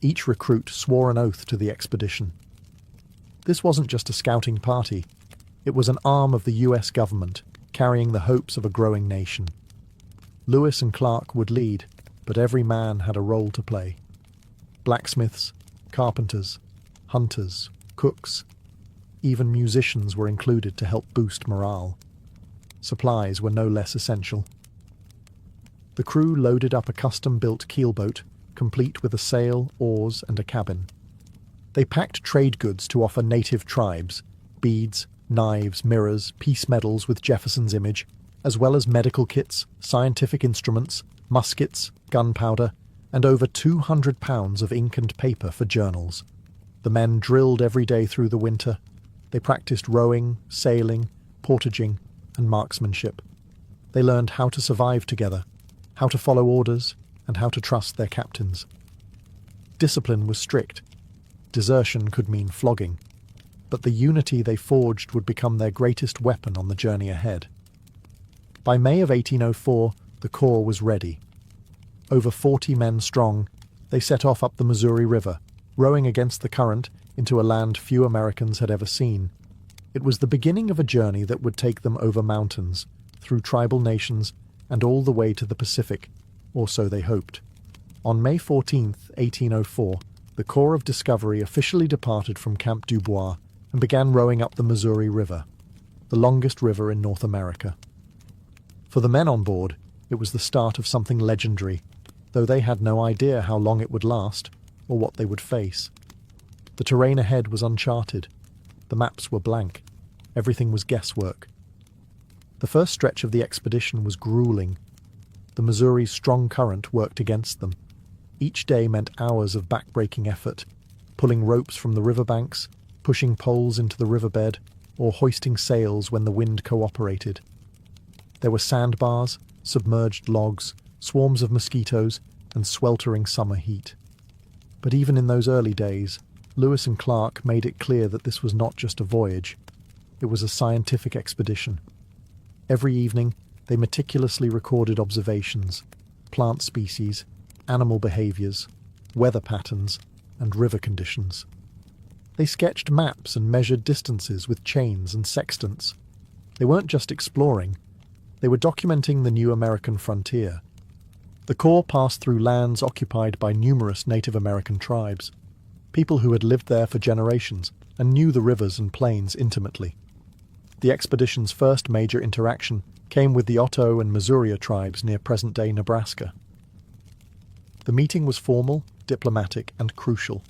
Each recruit swore an oath to the expedition. This wasn't just a scouting party. It was an arm of the US government, carrying the hopes of a growing nation. Lewis and Clark would lead, but every man had a role to play. Blacksmiths, carpenters, hunters, cooks, even musicians were included to help boost morale. Supplies were no less essential. The crew loaded up a custom-built keelboat, complete with a sail, oars, and a cabin. They packed trade goods to offer native tribes, beads, knives, mirrors, peace medals with Jefferson's image, as well as medical kits, scientific instruments, muskets, gunpowder, and over 200 pounds of ink and paper for journals. The men drilled every day through the winter. They practiced rowing, sailing, portaging, and marksmanship. They learned how to survive together, how to follow orders, and how to trust their captains. Discipline was strict. Desertion could mean flogging, but the unity they forged would become their greatest weapon on the journey ahead. By May of 1804, the Corps was ready. Over 40 men strong, they set off up the Missouri River, rowing against the current into a land few Americans had ever seen. It was the beginning of a journey that would take them over mountains, through tribal nations, and all the way to the Pacific, or so they hoped. On May 14, 1804, the Corps of Discovery officially departed from Camp Dubois and began rowing up the Missouri River, the longest river in North America. For the men on board, it was the start of something legendary, though they had no idea how long it would last or what they would face. The terrain ahead was uncharted. The maps were blank. Everything was guesswork. The first stretch of the expedition was grueling. The Missouri's strong current worked against them. Each day meant hours of back-breaking effort, pulling ropes from the riverbanks, pushing poles into the riverbed, or hoisting sails when the wind cooperated. There were sandbars, submerged logs, swarms of mosquitoes, and sweltering summer heat. But even in those early days, Lewis and Clark made it clear that this was not just a voyage. It was a scientific expedition. Every evening, they meticulously recorded observations, plant species, animal behaviors, weather patterns, and river conditions. They sketched maps and measured distances with chains and sextants. They weren't just exploring, they were documenting the new American frontier. The Corps passed through lands occupied by numerous Native American tribes, people who had lived there for generations and knew the rivers and plains intimately. The expedition's first major interaction came with the Otto and Missouri tribes near present-day Nebraska. The meeting was formal, diplomatic, and crucial.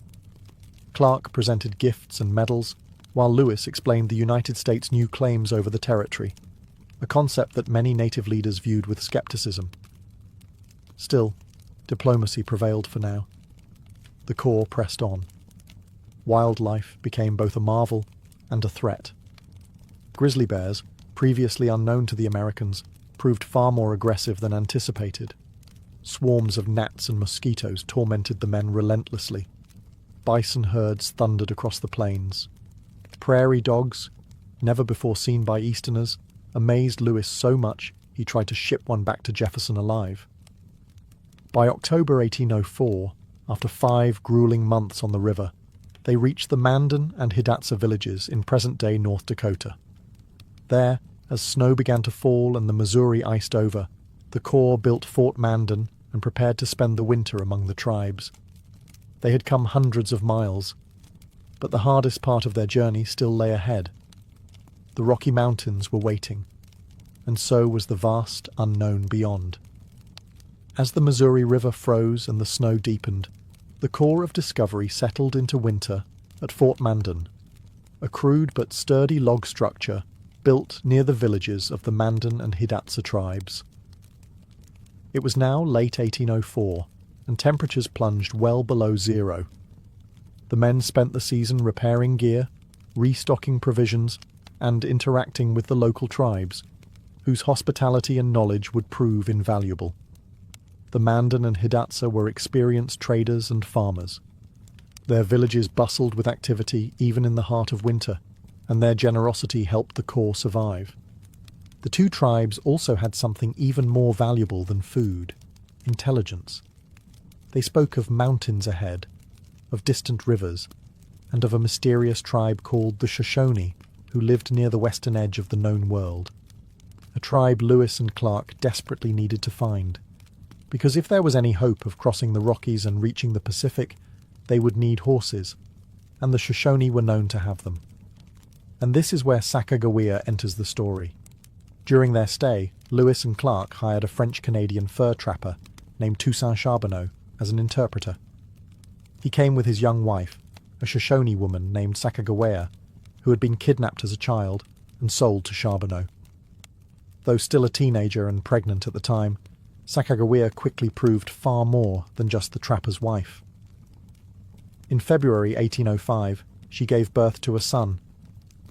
Clark presented gifts and medals, while Lewis explained the United States' new claims over the territory, a concept that many native leaders viewed with skepticism. Still, diplomacy prevailed for now. The Corps pressed on. Wildlife became both a marvel and a threat. Grizzly bears, previously unknown to the Americans, proved far more aggressive than anticipated. Swarms of gnats and mosquitoes tormented the men relentlessly. Bison herds thundered across the plains. Prairie dogs, never before seen by Easterners, amazed Lewis so much he tried to ship one back to Jefferson alive. By October 1804, after 5 grueling months on the river, they reached the Mandan and Hidatsa villages in present-day North Dakota. There, as snow began to fall and the Missouri iced over, the Corps built Fort Mandan and prepared to spend the winter among the tribes. They had come hundreds of miles, but the hardest part of their journey still lay ahead. The Rocky Mountains were waiting, and so was the vast unknown beyond. As the Missouri River froze and the snow deepened, the Corps of Discovery settled into winter at Fort Mandan, a crude but sturdy log structure built near the villages of the Mandan and Hidatsa tribes. It was now late 1804, and temperatures plunged well below zero. The men spent the season repairing gear, restocking provisions, and interacting with the local tribes, whose hospitality and knowledge would prove invaluable. The Mandan and Hidatsa were experienced traders and farmers. Their villages bustled with activity even in the heart of winter, and their generosity helped the Corps survive. The two tribes also had something even more valuable than food: intelligence. They spoke of mountains ahead, of distant rivers, and of a mysterious tribe called the Shoshone, who lived near the western edge of the known world. A tribe Lewis and Clark desperately needed to find, because if there was any hope of crossing the Rockies and reaching the Pacific, they would need horses, and the Shoshone were known to have them. And this is where Sacagawea enters the story. During their stay, Lewis and Clark hired a French-Canadian fur trapper named Toussaint Charbonneau as an interpreter. He came with his young wife, a Shoshone woman named Sacagawea, who had been kidnapped as a child and sold to Charbonneau. Though still a teenager and pregnant at the time, Sacagawea quickly proved far more than just the trapper's wife. In February 1805, she gave birth to a son,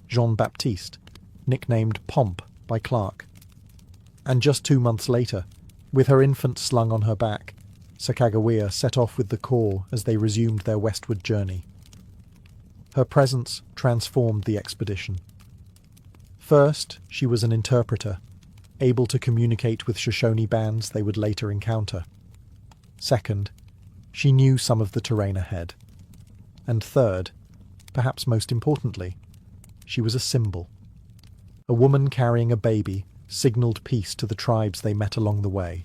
Jean-Baptiste, nicknamed Pomp by Clark. And just 2 months later, with her infant slung on her back, Sacagawea set off with the Corps as they resumed their westward journey. Her presence transformed the expedition. First, she was an interpreter, able to communicate with Shoshone bands they would later encounter. Second, she knew some of the terrain ahead. And third, perhaps most importantly, she was a symbol. A woman carrying a baby signalled peace to the tribes they met along the way.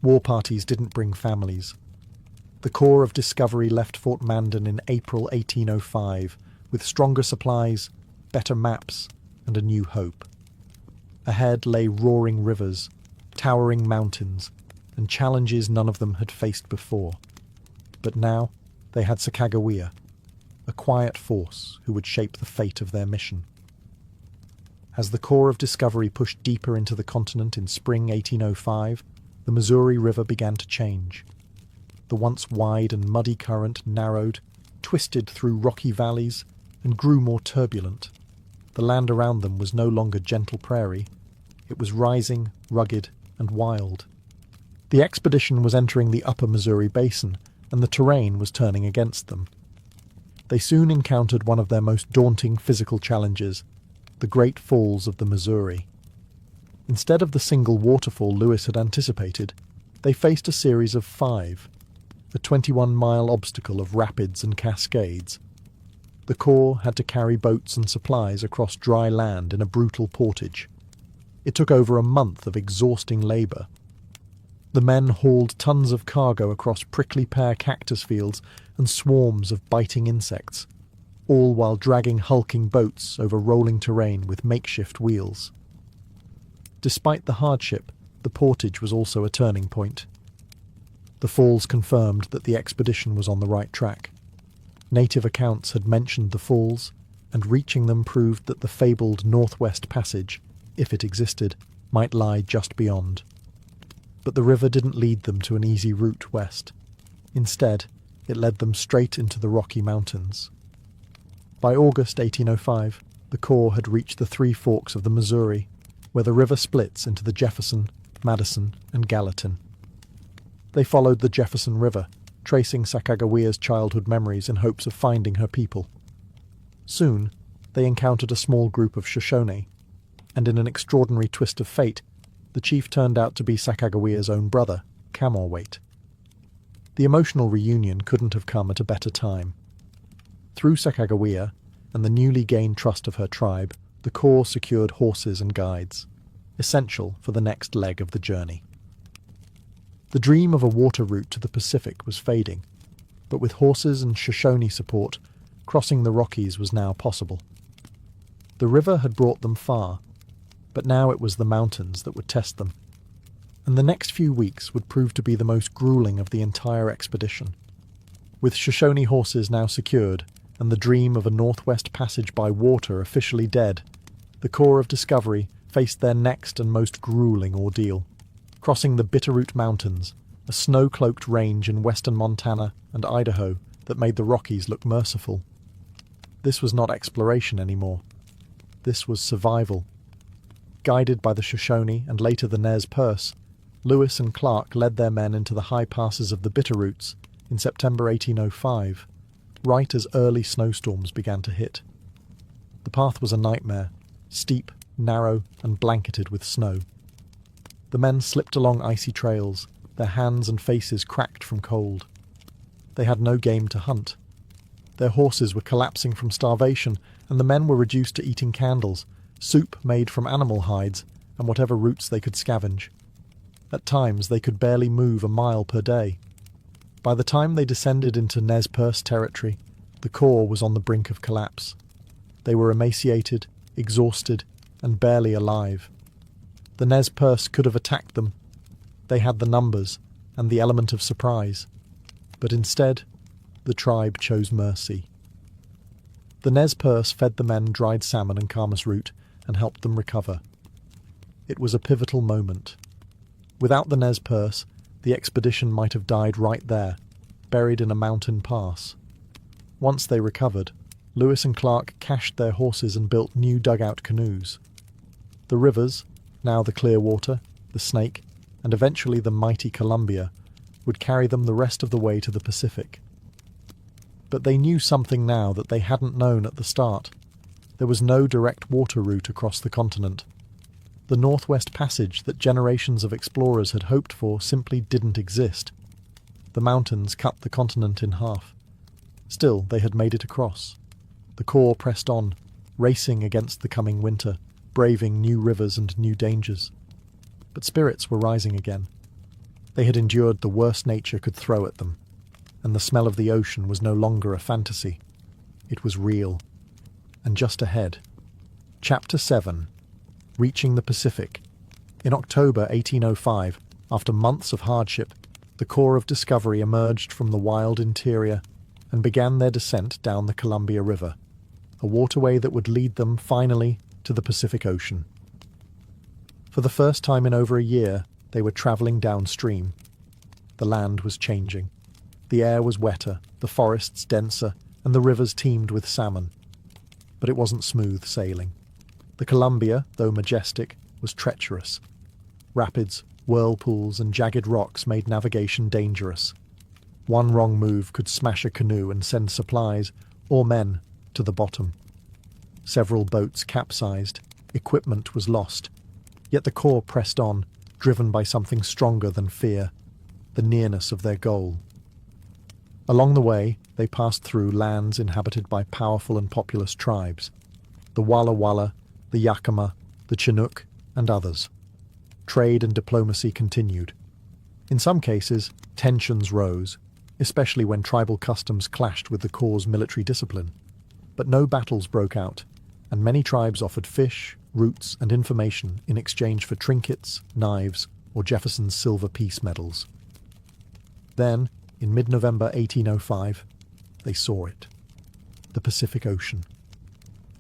War parties didn't bring families. The Corps of Discovery left Fort Mandan in April 1805 with stronger supplies, better maps, and a new hope. Ahead lay roaring rivers, towering mountains, and challenges none of them had faced before. But now they had Sacagawea, a quiet force who would shape the fate of their mission. As the Corps of Discovery pushed deeper into the continent in spring 1805, the Missouri River began to change. The once wide and muddy current narrowed, twisted through rocky valleys, and grew more turbulent. The land around them was no longer gentle prairie. It was rising, rugged, and wild. The expedition was entering the upper Missouri Basin, and the terrain was turning against them. They soon encountered one of their most daunting physical challenges, the Great Falls of the Missouri. Instead of the single waterfall Lewis had anticipated, they faced a series of 5, a 21-mile obstacle of rapids and cascades. The Corps had to carry boats and supplies across dry land in a brutal portage. It took over a month of exhausting labour. The men hauled tons of cargo across prickly pear cactus fields and swarms of biting insects, all while dragging hulking boats over rolling terrain with makeshift wheels. Despite the hardship, the portage was also a turning point. The falls confirmed that the expedition was on the right track. Native accounts had mentioned the falls, and reaching them proved that the fabled Northwest Passage, if it existed, might lie just beyond. But the river didn't lead them to an easy route west. Instead, it led them straight into the Rocky Mountains. By August 1805, the Corps had reached the three forks of the Missouri, where the river splits into the Jefferson, Madison, and Gallatin. They followed the Jefferson River, tracing Sacagawea's childhood memories in hopes of finding her people. Soon, they encountered a small group of Shoshone, and in an extraordinary twist of fate, the chief turned out to be Sacagawea's own brother, Camorwait. The emotional reunion couldn't have come at a better time. Through Sacagawea and the newly gained trust of her tribe, the Corps secured horses and guides, essential for the next leg of the journey. The dream of a water route to the Pacific was fading, but with horses and Shoshone support, crossing the Rockies was now possible. The river had brought them far, but now it was the mountains that would test them, and the next few weeks would prove to be the most grueling of the entire expedition. With Shoshone horses now secured, and the dream of a Northwest Passage by water officially dead, the Corps of Discovery faced their next and most grueling ordeal. Crossing the Bitterroot Mountains, a snow-cloaked range in western Montana and Idaho that made the Rockies look merciful. This was not exploration anymore. This was survival. Guided by the Shoshone and later the Nez Perce, Lewis and Clark led their men into the high passes of the Bitterroots in September 1805, right as early snowstorms began to hit. The path was a nightmare, steep, narrow, and blanketed with snow. The men slipped along icy trails, their hands and faces cracked from cold. They had no game to hunt. Their horses were collapsing from starvation, and the men were reduced to eating candles, soup made from animal hides, and whatever roots they could scavenge. At times they could barely move a mile per day. By the time they descended into Nez Perce territory, the Corps was on the brink of collapse. They were emaciated, exhausted, and barely alive. The Nez Perce could have attacked them. They had the numbers and the element of surprise. But instead, the tribe chose mercy. The Nez Perce fed the men dried salmon and camas root and helped them recover. It was a pivotal moment. Without the Nez Perce, the expedition might have died right there, buried in a mountain pass. Once they recovered, Lewis and Clark cached their horses and built new dugout canoes. The rivers, now the Clearwater, the Snake, and eventually the mighty Columbia, would carry them the rest of the way to the Pacific. But they knew something now that they hadn't known at the start. There was no direct water route across the continent. The Northwest Passage that generations of explorers had hoped for simply didn't exist. The mountains cut the continent in half. Still, they had made it across. The Corps pressed on, racing against the coming winter, braving new rivers and new dangers. But spirits were rising again. They had endured the worst nature could throw at them, and the smell of the ocean was no longer a fantasy. It was real. And just ahead. Chapter 7. Reaching the Pacific. In October 1805, after months of hardship, the Corps of Discovery emerged from the wild interior and began their descent down the Columbia River, a waterway that would lead them, finally, to the Pacific Ocean. For the first time in over a year, they were travelling downstream. The land was changing. The air was wetter, the forests denser, and the rivers teemed with salmon. But it wasn't smooth sailing. The Columbia, though majestic, was treacherous. Rapids, whirlpools, and jagged rocks made navigation dangerous. One wrong move could smash a canoe and send supplies, or men, to the bottom. Several boats capsized, equipment was lost, yet the Corps pressed on, driven by something stronger than fear, the nearness of their goal. Along the way, they passed through lands inhabited by powerful and populous tribes, the Walla Walla, the Yakima, the Chinook, and others. Trade and diplomacy continued. In some cases, tensions rose, especially when tribal customs clashed with the Corps' military discipline. But no battles broke out, and many tribes offered fish, roots, and information in exchange for trinkets, knives, or Jefferson's silver peace medals. Then, in mid-November 1805, they saw it. The Pacific Ocean.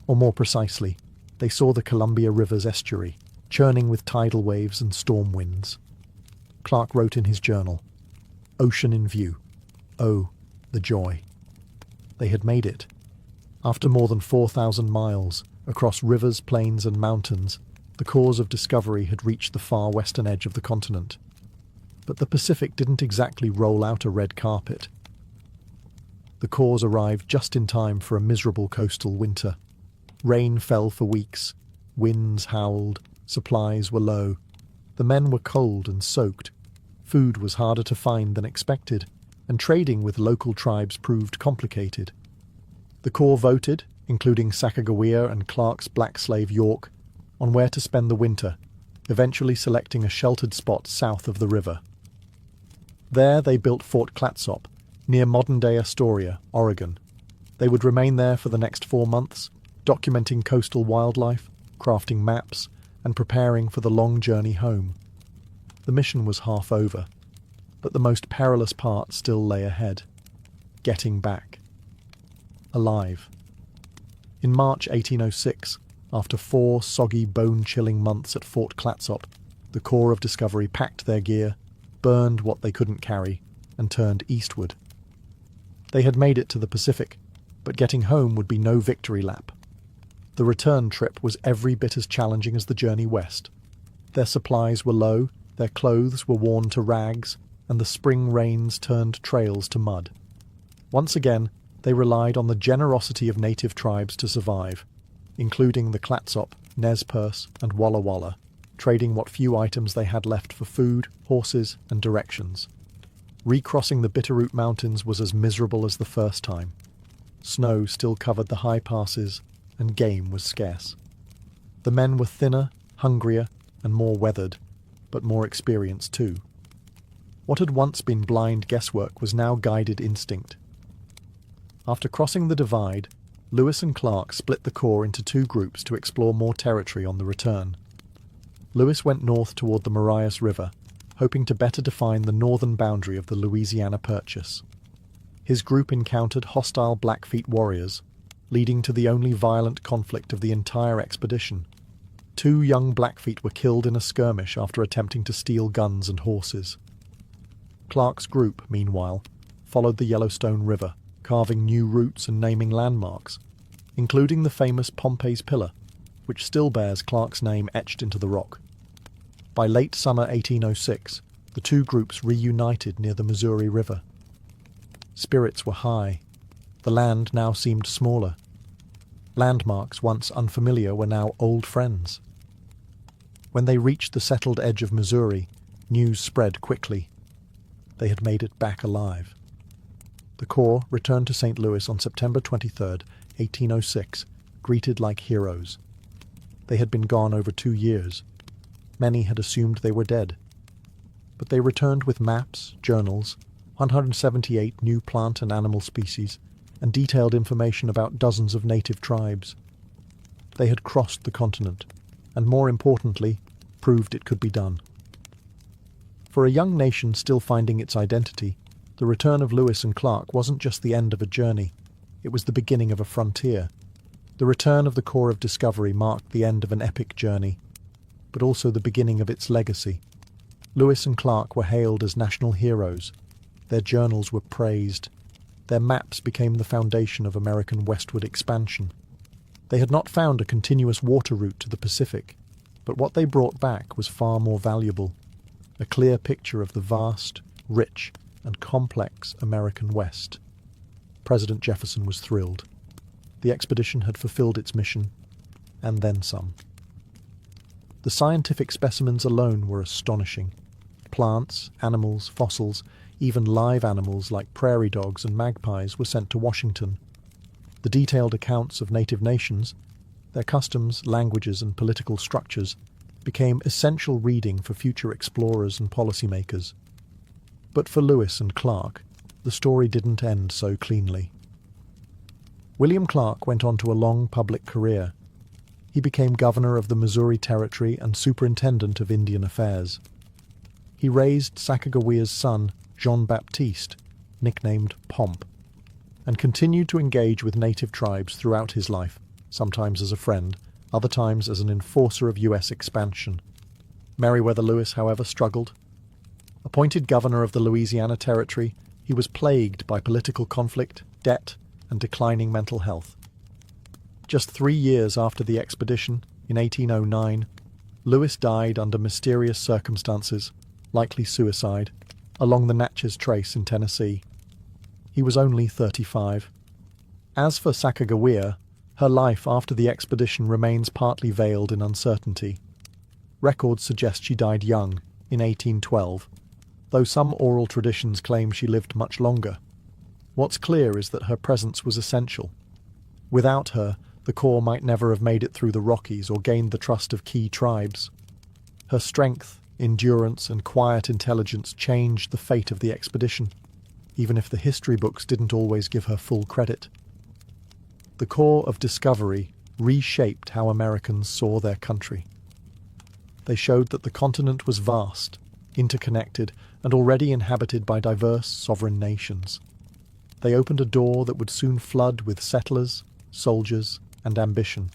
Or more precisely, they saw the Columbia River's estuary, churning with tidal waves and storm winds. Clark wrote in his journal, "Ocean in view. Oh, the joy." They had made it. After more than 4,000 miles, across rivers, plains and mountains, the cause of discovery had reached the far western edge of the continent. But the Pacific didn't exactly roll out a red carpet. The cause arrived just in time for a miserable coastal winter. Rain fell for weeks, winds howled, supplies were low. The men were cold and soaked. Food was harder to find than expected, and trading with local tribes proved complicated. The Corps voted, including Sacagawea and Clark's black slave York, on where to spend the winter, eventually selecting a sheltered spot south of the river. There they built Fort Clatsop, near modern-day Astoria, Oregon. They would remain there for the next 4 months, documenting coastal wildlife, crafting maps, and preparing for the long journey home. The mission was half over, but the most perilous part still lay ahead. Getting back. Alive. In March 1806, after 4 soggy, bone-chilling months at Fort Clatsop, the Corps of Discovery packed their gear, burned what they couldn't carry, and turned eastward. They had made it to the Pacific, but getting home would be no victory lap. The return trip was every bit as challenging as the journey west. Their supplies were low, their clothes were worn to rags, and the spring rains turned trails to mud. Once again, they relied on the generosity of native tribes to survive, including the Clatsop, Nez Perce, and Walla Walla, trading what few items they had left for food, horses, and directions. Recrossing the Bitterroot Mountains was as miserable as the first time. Snow still covered the high passes, and game was scarce. The men were thinner, hungrier, and more weathered, but more experienced too. What had once been blind guesswork was now guided instinct. After crossing the divide, Lewis and Clark split the Corps into 2 groups to explore more territory on the return. Lewis went north toward the Marias River, hoping to better define the northern boundary of the Louisiana Purchase. His group encountered hostile Blackfeet warriors, leading to the only violent conflict of the entire expedition. 2 young Blackfeet were killed in a skirmish after attempting to steal guns and horses. Clark's group, meanwhile, followed the Yellowstone River, carving new routes and naming landmarks, including the famous Pompey's Pillar, which still bears Clark's name etched into the rock. By late summer 1806, the 2 groups reunited near the Missouri River. Spirits were high. The land now seemed smaller. Landmarks once unfamiliar were now old friends. When they reached the settled edge of Missouri, news spread quickly. They had made it back alive. The Corps returned to St. Louis on September 23, 1806, greeted like heroes. They had been gone over 2 years. Many had assumed they were dead. But they returned with maps, journals, 178 new plant and animal species, and detailed information about dozens of native tribes. They had crossed the continent, and more importantly, proved it could be done. For a young nation still finding its identity, the return of Lewis and Clark wasn't just the end of a journey, it was the beginning of a frontier. The return of the Corps of Discovery marked the end of an epic journey, but also the beginning of its legacy. Lewis and Clark were hailed as national heroes. Their journals were praised. Their maps became the foundation of American westward expansion. They had not found a continuous water route to the Pacific, but what they brought back was far more valuable, a clear picture of the vast, rich, and complex American West. President Jefferson was thrilled. The expedition had fulfilled its mission, and then some. The scientific specimens alone were astonishing. Plants, animals, fossils, even live animals like prairie dogs and magpies were sent to Washington. The detailed accounts of native nations, their customs, languages, and political structures became essential reading for future explorers and policymakers. But for Lewis and Clark, the story didn't end so cleanly. William Clark went on to a long public career. He became governor of the Missouri Territory and superintendent of Indian Affairs. He raised Sacagawea's son, Jean-Baptiste, nicknamed Pomp, and continued to engage with native tribes throughout his life, sometimes as a friend, other times as an enforcer of U.S. expansion. Meriwether Lewis, however, struggled. Appointed governor of the Louisiana Territory, he was plagued by political conflict, debt, and declining mental health. Just 3 years after the expedition, in 1809, Lewis died under mysterious circumstances, likely suicide, along the Natchez Trace in Tennessee. He was only 35. As for Sacagawea, her life after the expedition remains partly veiled in uncertainty. Records suggest she died young, in 1812, though some oral traditions claim she lived much longer. What's clear is that her presence was essential. Without her, the Corps might never have made it through the Rockies or gained the trust of key tribes. Her strength, endurance, and quiet intelligence changed the fate of the expedition, even if the history books didn't always give her full credit. The Corps of Discovery reshaped how Americans saw their country. They showed that the continent was vast, interconnected, and already inhabited by diverse sovereign nations. They opened a door that would soon flood with settlers, soldiers, and ambition.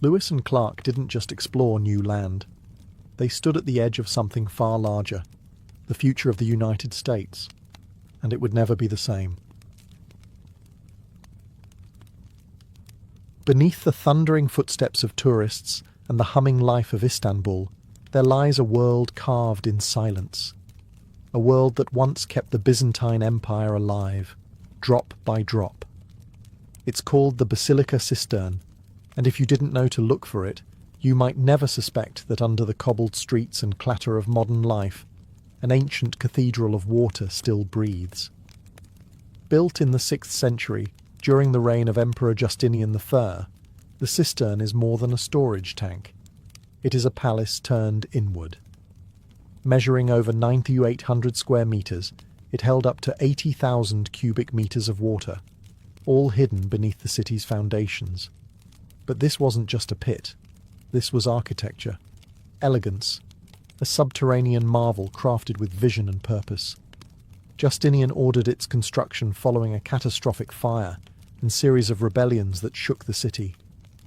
Lewis and Clark didn't just explore new land. They stood at the edge of something far larger, the future of the United States, and it would never be the same. Beneath the thundering footsteps of tourists and the humming life of Istanbul, there lies a world carved in silence. A world that once kept the Byzantine Empire alive, drop by drop. It's called the Basilica Cistern, and if you didn't know to look for it, you might never suspect that under the cobbled streets and clatter of modern life, an ancient cathedral of water still breathes. Built in the 6th century, during the reign of Emperor Justinian the Fair, the cistern is more than a storage tank. It is a palace turned inward. Measuring over 9,800 square meters, it held up to 80,000 cubic meters of water, all hidden beneath the city's foundations. But this wasn't just a pit. This was architecture, elegance, a subterranean marvel crafted with vision and purpose. Justinian ordered its construction following a catastrophic fire and series of rebellions that shook the city.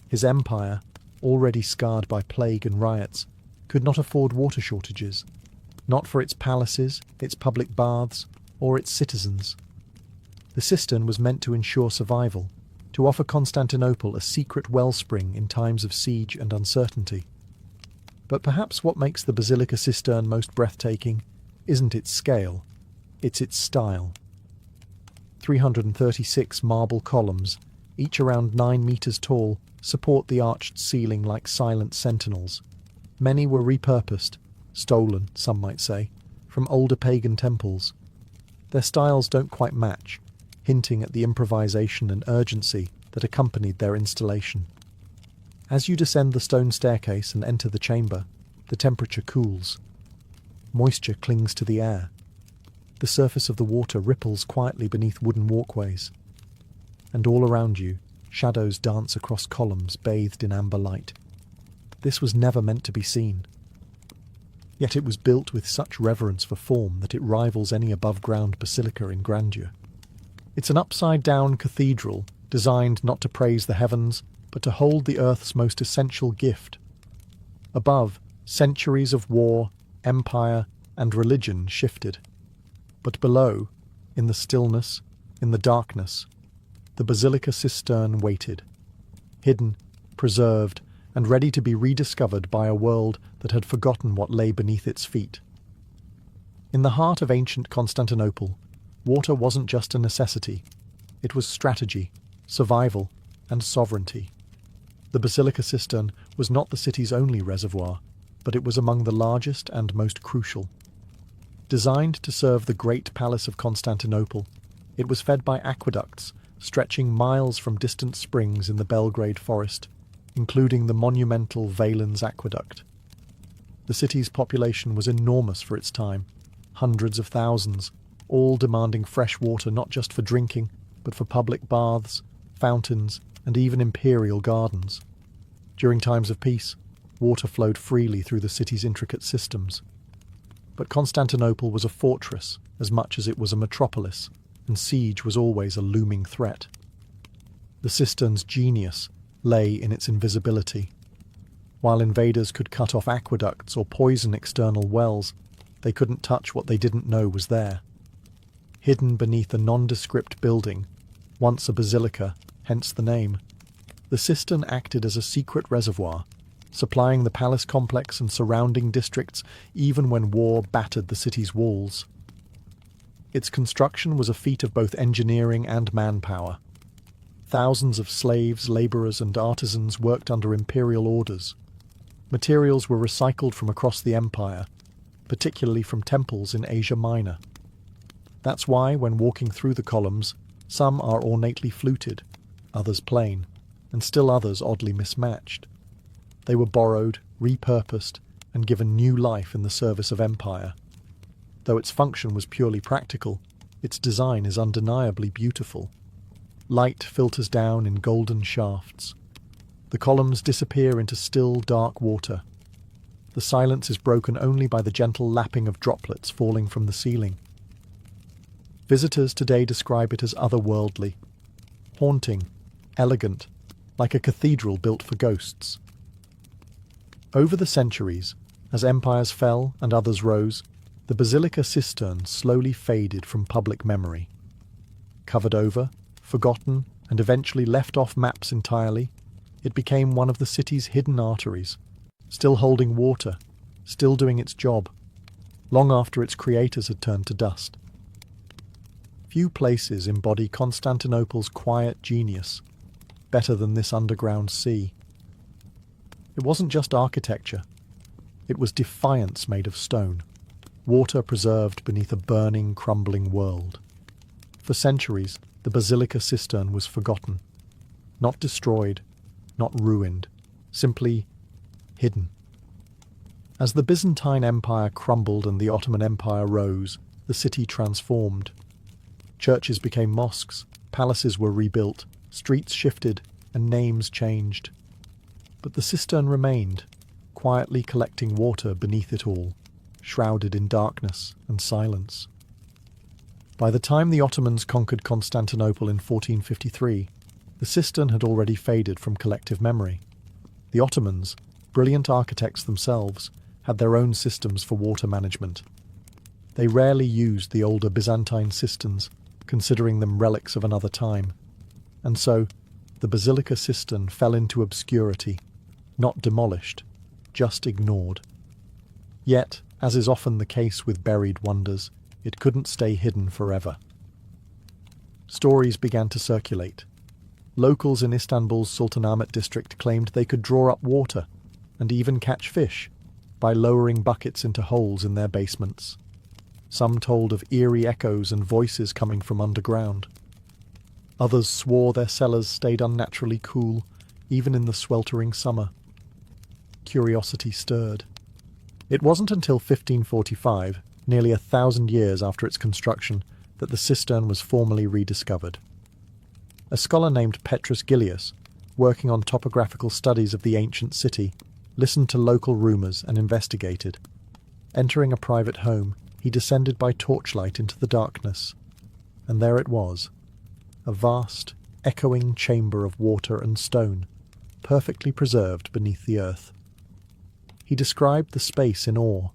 His empire, already scarred by plague and riots, could not afford water shortages, not for its palaces, its public baths, or its citizens. The cistern was meant to ensure survival, to offer Constantinople a secret wellspring in times of siege and uncertainty. But perhaps what makes the Basilica Cistern most breathtaking isn't its scale, it's its style. 336 marble columns, each around 9 meters tall, support the arched ceiling like silent sentinels. Many were repurposed, stolen, some might say, from older pagan temples. Their styles don't quite match, hinting at the improvisation and urgency that accompanied their installation. As you descend the stone staircase and enter the chamber, the temperature cools. Moisture clings to the air. The surface of the water ripples quietly beneath wooden walkways. And all around you, shadows dance across columns bathed in amber light. This was never meant to be seen. Yet it was built with such reverence for form that it rivals any above-ground basilica in grandeur. It's an upside-down cathedral designed not to praise the heavens, but to hold the earth's most essential gift. Above, centuries of war, empire, and religion shifted. But below, in the stillness, in the darkness, the Basilica Cistern waited, hidden, preserved, and ready to be rediscovered by a world that had forgotten what lay beneath its feet. In the heart of ancient Constantinople, water wasn't just a necessity. It was strategy, survival, and sovereignty. The Basilica Cistern was not the city's only reservoir, but it was among the largest and most crucial. Designed to serve the great palace of Constantinople, it was fed by aqueducts stretching miles from distant springs in the Belgrade forest, including the monumental Valens Aqueduct. The city's population was enormous for its time, hundreds of thousands, all demanding fresh water not just for drinking, but for public baths, fountains, and even imperial gardens. During times of peace, water flowed freely through the city's intricate systems. But Constantinople was a fortress as much as it was a metropolis, and siege was always a looming threat. The cistern's genius lay in its invisibility. While invaders could cut off aqueducts or poison external wells, They couldn't touch what they didn't know was there. Hidden beneath a nondescript building, once a basilica, hence the name, the cistern acted as a secret reservoir, supplying the palace complex and surrounding districts even when war battered the city's walls. Its construction was a feat of both engineering and manpower. Thousands of slaves, labourers and artisans worked under imperial orders. Materials were recycled from across the empire, particularly from temples in Asia Minor. That's why, when walking through the columns, some are ornately fluted, others plain, and still others oddly mismatched. They were borrowed, repurposed, and given new life in the service of empire. Though its function was purely practical, its design is undeniably beautiful. Light filters down in golden shafts. The columns disappear into still, dark water. The silence is broken only by the gentle lapping of droplets falling from the ceiling. Visitors today describe it as otherworldly, haunting, elegant, like a cathedral built for ghosts. Over the centuries, as empires fell and others rose, the basilica cistern slowly faded from public memory. Covered over, forgotten, and eventually left off maps entirely, it became one of the city's hidden arteries, still holding water, still doing its job, long after its creators had turned to dust. Few places embody Constantinople's quiet genius better than this underground sea. It wasn't just architecture. It was defiance made of stone, water preserved beneath a burning, crumbling world. For centuries, the basilica cistern was forgotten, not destroyed, not ruined, simply hidden. As the Byzantine Empire crumbled and the Ottoman Empire rose, the city transformed. Churches became mosques, palaces were rebuilt, streets shifted, and names changed. But the cistern remained, quietly collecting water beneath it all, shrouded in darkness and silence. By the time the Ottomans conquered Constantinople in 1453, the cistern had already faded from collective memory. The Ottomans, brilliant architects themselves, had their own systems for water management. They rarely used the older Byzantine cisterns, considering them relics of another time. And so, the basilica cistern fell into obscurity, not demolished, just ignored. Yet, as is often the case with buried wonders, it couldn't stay hidden forever. Stories began to circulate. Locals in Istanbul's Sultanahmet district claimed they could draw up water, and even catch fish, by lowering buckets into holes in their basements. Some told of eerie echoes and voices coming from underground. Others swore their cellars stayed unnaturally cool, even in the sweltering summer. Curiosity stirred. It wasn't until 1545, nearly 1,000 years after its construction, that the cistern was formally rediscovered. A scholar named Petrus Gillius, working on topographical studies of the ancient city, listened to local rumours and investigated. Entering a private home, he descended by torchlight into the darkness. And there it was, a vast, echoing chamber of water and stone, perfectly preserved beneath the earth. He described the space in awe,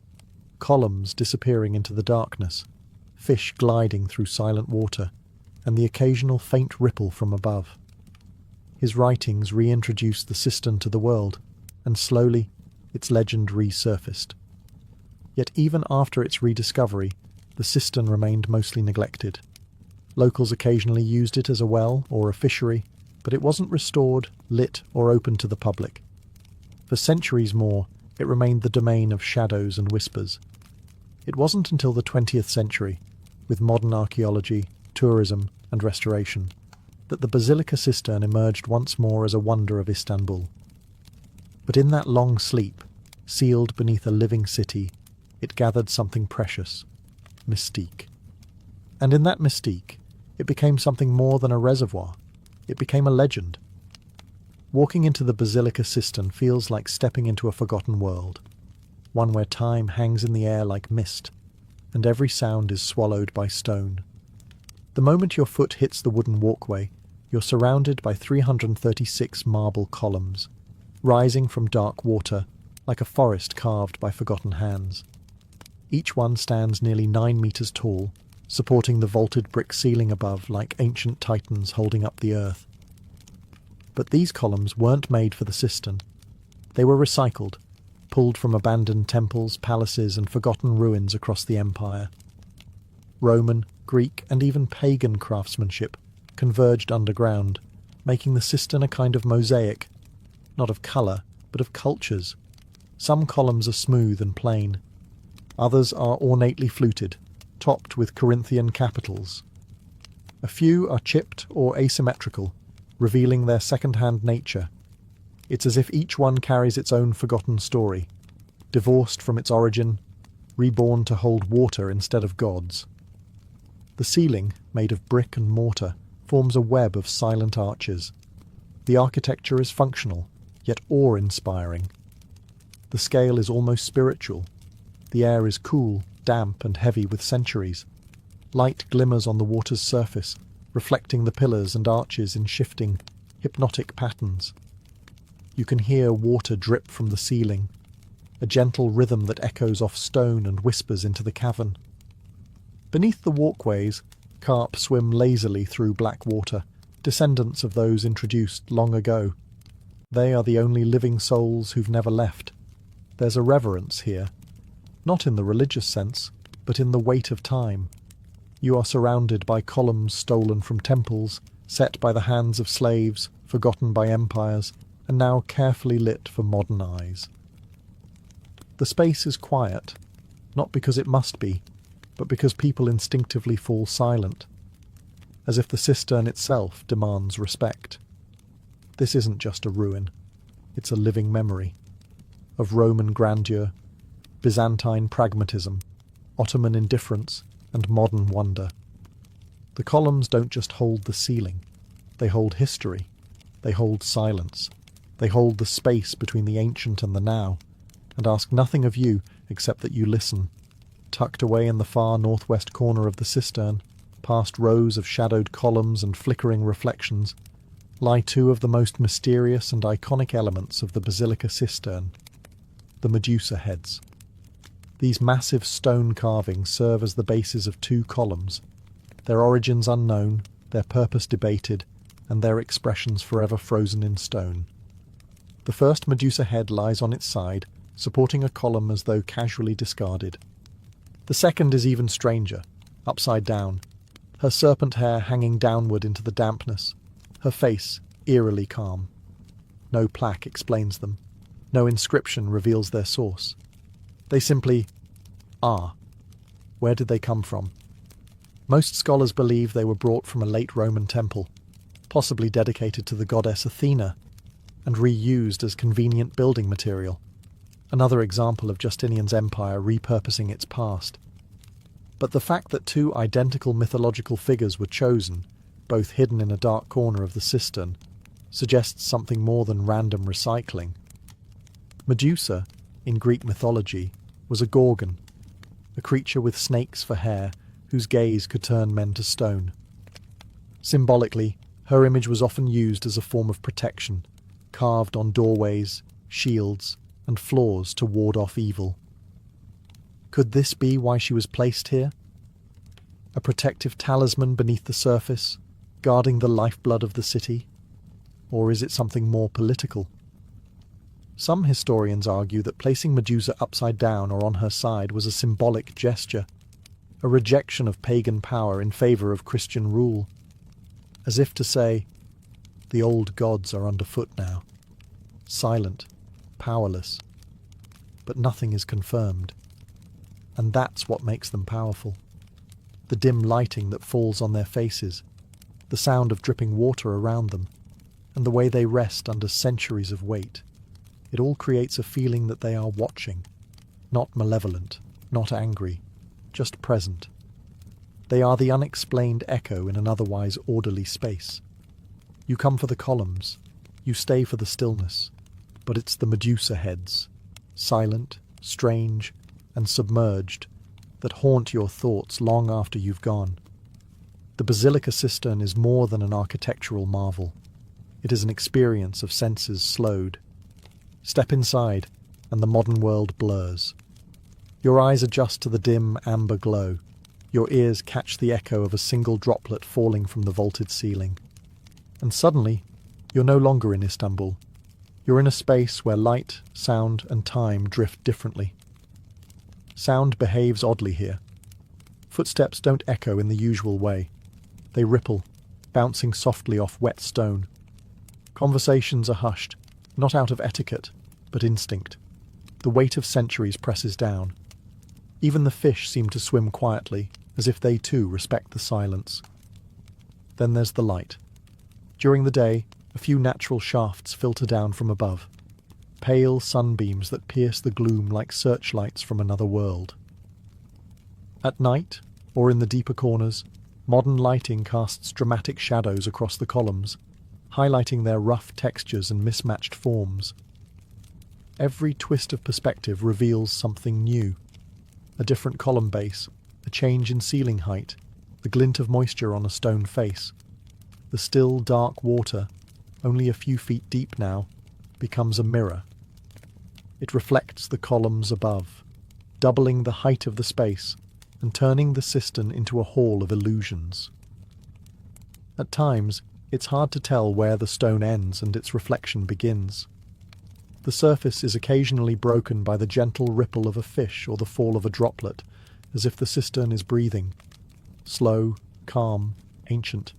columns disappearing into the darkness, fish gliding through silent water, and the occasional faint ripple from above. His writings reintroduced the cistern to the world, and slowly its legend resurfaced. Yet even after its rediscovery, the cistern remained mostly neglected. Locals occasionally used it as a well or a fishery, but it wasn't restored, lit, or open to the public. For centuries more, it remained the domain of shadows and whispers. It wasn't until the 20th century, with modern archaeology, tourism, and restoration, that the basilica cistern emerged once more as a wonder of Istanbul. But in that long sleep, sealed beneath a living city, it gathered something precious, mystique. And in that mystique, it became something more than a reservoir. It became a legend. Walking into the basilica cistern feels like stepping into a forgotten world, one where time hangs in the air like mist, and every sound is swallowed by stone. The moment your foot hits the wooden walkway, you're surrounded by 336 marble columns, rising from dark water like a forest carved by forgotten hands. Each one stands nearly 9 meters tall, supporting the vaulted brick ceiling above like ancient titans holding up the earth. But these columns weren't made for the cistern. They were recycled, pulled from abandoned temples, palaces, and forgotten ruins across the empire. Roman, Greek, and even pagan craftsmanship converged underground, making the cistern a kind of mosaic, not of colour, but of cultures. Some columns are smooth and plain. Others are ornately fluted, topped with Corinthian capitals. A few are chipped or asymmetrical, revealing their second-hand nature. It's as if each one carries its own forgotten story, divorced from its origin, reborn to hold water instead of gods. The ceiling, made of brick and mortar, forms a web of silent arches. The architecture is functional, yet awe-inspiring. The scale is almost spiritual. The air is cool, damp, and heavy with centuries. Light glimmers on the water's surface, reflecting the pillars and arches in shifting, hypnotic patterns. You can hear water drip from the ceiling, a gentle rhythm that echoes off stone and whispers into the cavern. Beneath the walkways, carp swim lazily through black water, descendants of those introduced long ago. They are the only living souls who've never left. There's a reverence here, not in the religious sense, but in the weight of time. You are surrounded by columns stolen from temples, set by the hands of slaves, forgotten by empires, and now carefully lit for modern eyes. The space is quiet, not because it must be, but because people instinctively fall silent, as if the cistern itself demands respect. This isn't just a ruin, it's a living memory of Roman grandeur, Byzantine pragmatism, Ottoman indifference, and modern wonder. The columns don't just hold the ceiling, they hold history, they hold silence, they hold the space between the ancient and the now, and ask nothing of you except that you listen. Tucked away in the far northwest corner of the cistern, past rows of shadowed columns and flickering reflections, lie two of the most mysterious and iconic elements of the basilica cistern, the Medusa heads. These massive stone carvings serve as the bases of two columns, their origins unknown, their purpose debated, and their expressions forever frozen in stone. The first Medusa head lies on its side, supporting a column as though casually discarded. The second is even stranger, upside down, her serpent hair hanging downward into the dampness, her face eerily calm. No plaque explains them. No inscription reveals their source. They simply are. Where did they come from? Most scholars believe they were brought from a late Roman temple, possibly dedicated to the goddess Athena, and reused as convenient building material. Another example of Justinian's empire repurposing its past. But the fact that two identical mythological figures were chosen, both hidden in a dark corner of the cistern, suggests something more than random recycling. Medusa, in Greek mythology, was a gorgon, a creature with snakes for hair, whose gaze could turn men to stone. Symbolically, her image was often used as a form of protection, carved on doorways, shields, and floors to ward off evil. Could this be why she was placed here? A protective talisman beneath the surface, guarding the lifeblood of the city? Or is it something more political? Some historians argue that placing Medusa upside down or on her side was a symbolic gesture, a rejection of pagan power in favour of Christian rule, as if to say, the old gods are underfoot now, silent, powerless, but nothing is confirmed. And that's what makes them powerful. The dim lighting that falls on their faces, the sound of dripping water around them, and the way they rest under centuries of weight. It all creates a feeling that they are watching, not malevolent, not angry, just present. They are the unexplained echo in an otherwise orderly space. You come for the columns, you stay for the stillness, but it's the Medusa heads, silent, strange, and submerged, that haunt your thoughts long after you've gone. The basilica cistern is more than an architectural marvel. It is an experience of senses slowed. Step inside, and the modern world blurs. Your eyes adjust to the dim amber glow. Your ears catch the echo of a single droplet falling from the vaulted ceiling. And suddenly, you're no longer in Istanbul. You're in a space where light, sound, and time drift differently. Sound behaves oddly here. Footsteps don't echo in the usual way. They ripple, bouncing softly off wet stone. Conversations are hushed, not out of etiquette, but instinct. The weight of centuries presses down. Even the fish seem to swim quietly, as if they too respect the silence. Then there's the light. During the day, a few natural shafts filter down from above, pale sunbeams that pierce the gloom like searchlights from another world. At night, or in the deeper corners, modern lighting casts dramatic shadows across the columns, highlighting their rough textures and mismatched forms. Every twist of perspective reveals something new. A different column base, a change in ceiling height, the glint of moisture on a stone face. The still, dark water, only a few feet deep now, becomes a mirror. It reflects the columns above, doubling the height of the space and turning the cistern into a hall of illusions. At times, it's hard to tell where the stone ends and its reflection begins. The surface is occasionally broken by the gentle ripple of a fish or the fall of a droplet, as if the cistern is breathing. Slow, calm, ancient.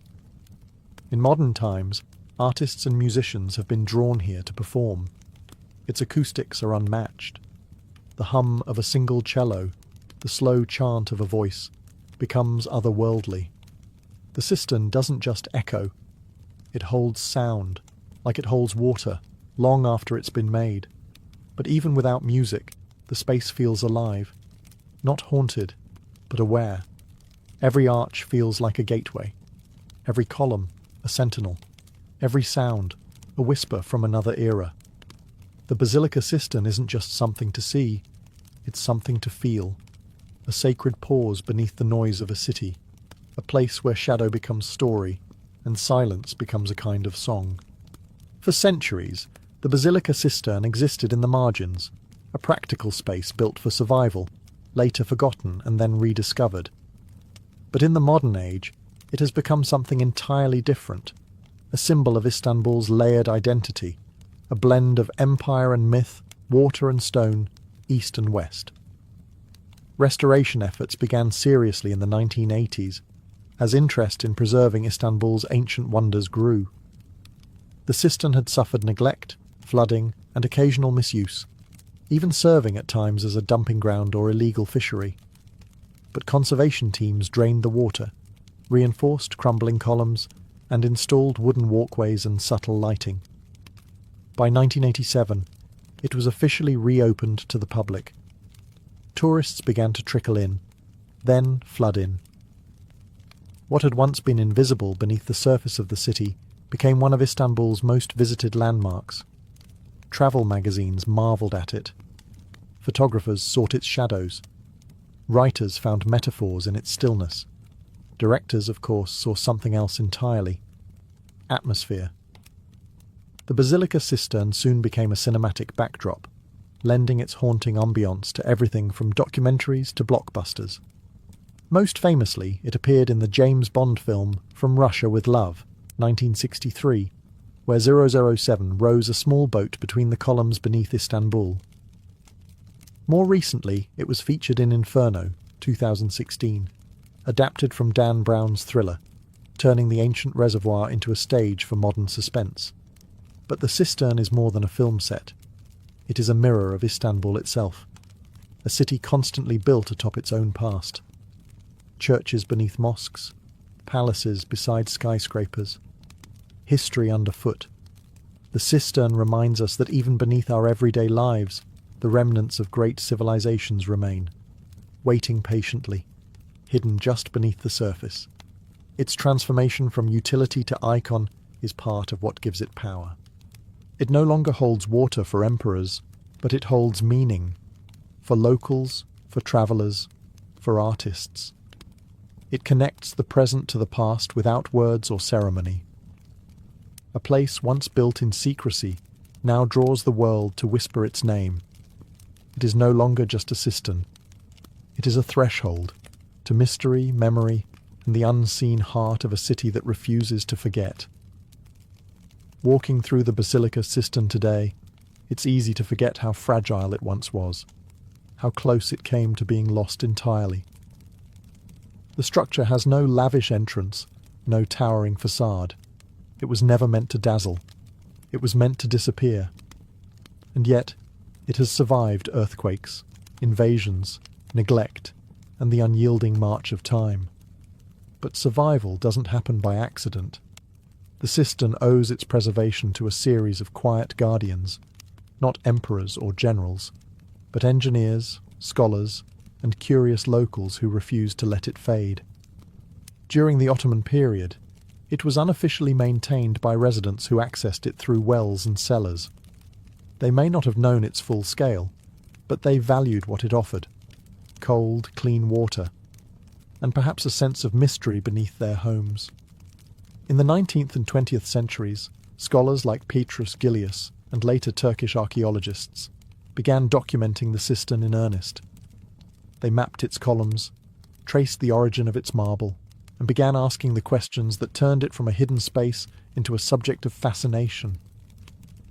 In modern times, artists and musicians have been drawn here to perform. Its acoustics are unmatched. The hum of a single cello, the slow chant of a voice, becomes otherworldly. The cistern doesn't just echo. It holds sound, like it holds water, long after it's been made. But even without music, the space feels alive. Not haunted, but aware. Every arch feels like a gateway. Every column, a sentinel. Every sound, a whisper from another era. The basilica cistern isn't just something to see, it's something to feel. A sacred pause beneath the noise of a city. A place where shadow becomes story, and silence becomes a kind of song. For centuries, the basilica cistern existed in the margins, a practical space built for survival, later forgotten and then rediscovered. But in the modern age, it has become something entirely different, a symbol of Istanbul's layered identity, a blend of empire and myth, water and stone, east and west. Restoration efforts began seriously in the 1980s, as interest in preserving Istanbul's ancient wonders grew. The cistern had suffered neglect, flooding, and occasional misuse, even serving at times as a dumping ground or illegal fishery. But conservation teams drained the water, reinforced crumbling columns, and installed wooden walkways and subtle lighting. By 1987, it was officially reopened to the public. Tourists began to trickle in, then flood in. What had once been invisible beneath the surface of the city became one of Istanbul's most visited landmarks. Travel magazines marvelled at it. Photographers sought its shadows. Writers found metaphors in its stillness. Directors, of course, saw something else entirely. Atmosphere. The basilica cistern soon became a cinematic backdrop, lending its haunting ambience to everything from documentaries to blockbusters. Most famously, it appeared in the James Bond film From Russia with Love, 1963, where 007 rows a small boat between the columns beneath Istanbul. More recently, it was featured in Inferno, 2016, adapted from Dan Brown's thriller, turning the ancient reservoir into a stage for modern suspense. But the cistern is more than a film set. It is a mirror of Istanbul itself, a city constantly built atop its own past. Churches beneath mosques, palaces beside skyscrapers, history underfoot. The cistern reminds us that even beneath our everyday lives, the remnants of great civilizations remain, waiting patiently, hidden just beneath the surface. Its transformation from utility to icon is part of what gives it power. It no longer holds water for emperors, but it holds meaning, for locals, for travellers, for artists. It connects the present to the past without words or ceremony. A place once built in secrecy now draws the world to whisper its name. It is no longer just a cistern. It is a threshold to mystery, memory, and the unseen heart of a city that refuses to forget. Walking through the Basilica Cistern today, it's easy to forget how fragile it once was, how close it came to being lost entirely. The structure has no lavish entrance, no towering facade. It was never meant to dazzle. It was meant to disappear. And yet, it has survived earthquakes, invasions, neglect, and the unyielding march of time. But survival doesn't happen by accident. The cistern owes its preservation to a series of quiet guardians, not emperors or generals, but engineers, scholars, and curious locals who refused to let it fade. During the Ottoman period, it was unofficially maintained by residents who accessed it through wells and cellars. They may not have known its full scale, but they valued what it offered: cold, clean water, and perhaps a sense of mystery beneath their homes. In the 19th and 20th centuries, scholars like Petrus Gillius and later Turkish archaeologists began documenting the cistern in earnest. They mapped its columns, traced the origin of its marble, and began asking the questions that turned it from a hidden space into a subject of fascination.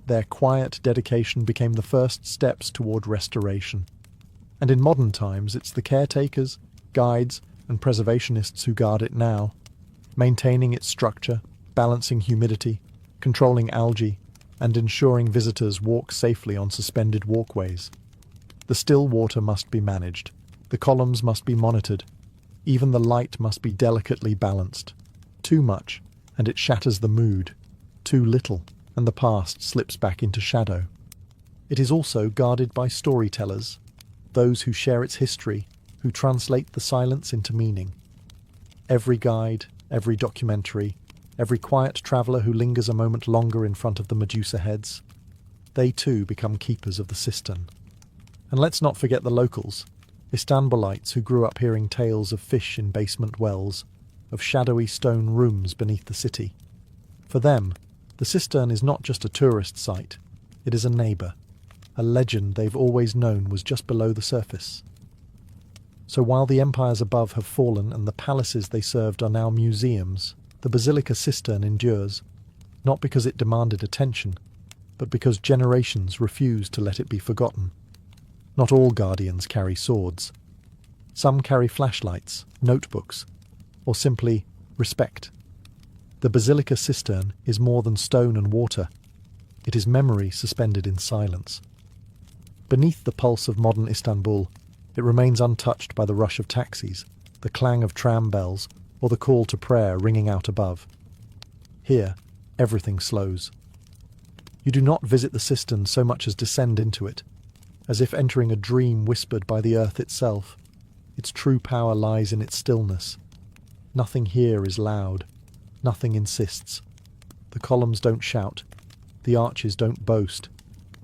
Their quiet dedication became the first steps toward restoration. And in modern times, it's the caretakers, guides, and preservationists who guard it now, maintaining its structure, balancing humidity, controlling algae, and ensuring visitors walk safely on suspended walkways. The still water must be managed. The columns must be monitored. Even the light must be delicately balanced. Too much, and it shatters the mood. Too little, and the past slips back into shadow. It is also guarded by storytellers, those who share its history, who translate the silence into meaning. Every guide, every documentary, every quiet traveller who lingers a moment longer in front of the Medusa heads, they too become keepers of the cistern. And let's not forget the locals, Istanbulites who grew up hearing tales of fish in basement wells, of shadowy stone rooms beneath the city. For them, the cistern is not just a tourist site, it is a neighbour, a legend they've always known was just below the surface. So while the empires above have fallen and the palaces they served are now museums, the Basilica Cistern endures, not because it demanded attention, but because generations refused to let it be forgotten. Not all guardians carry swords. Some carry flashlights, notebooks, or simply respect. The Basilica Cistern is more than stone and water. It is memory suspended in silence. Beneath the pulse of modern Istanbul, it remains untouched by the rush of taxis, the clang of tram bells, or the call to prayer ringing out above. Here, everything slows. You do not visit the cistern so much as descend into it, as if entering a dream whispered by the earth itself. Its true power lies in its stillness. Nothing here is loud. Nothing insists. The columns don't shout. The arches don't boast.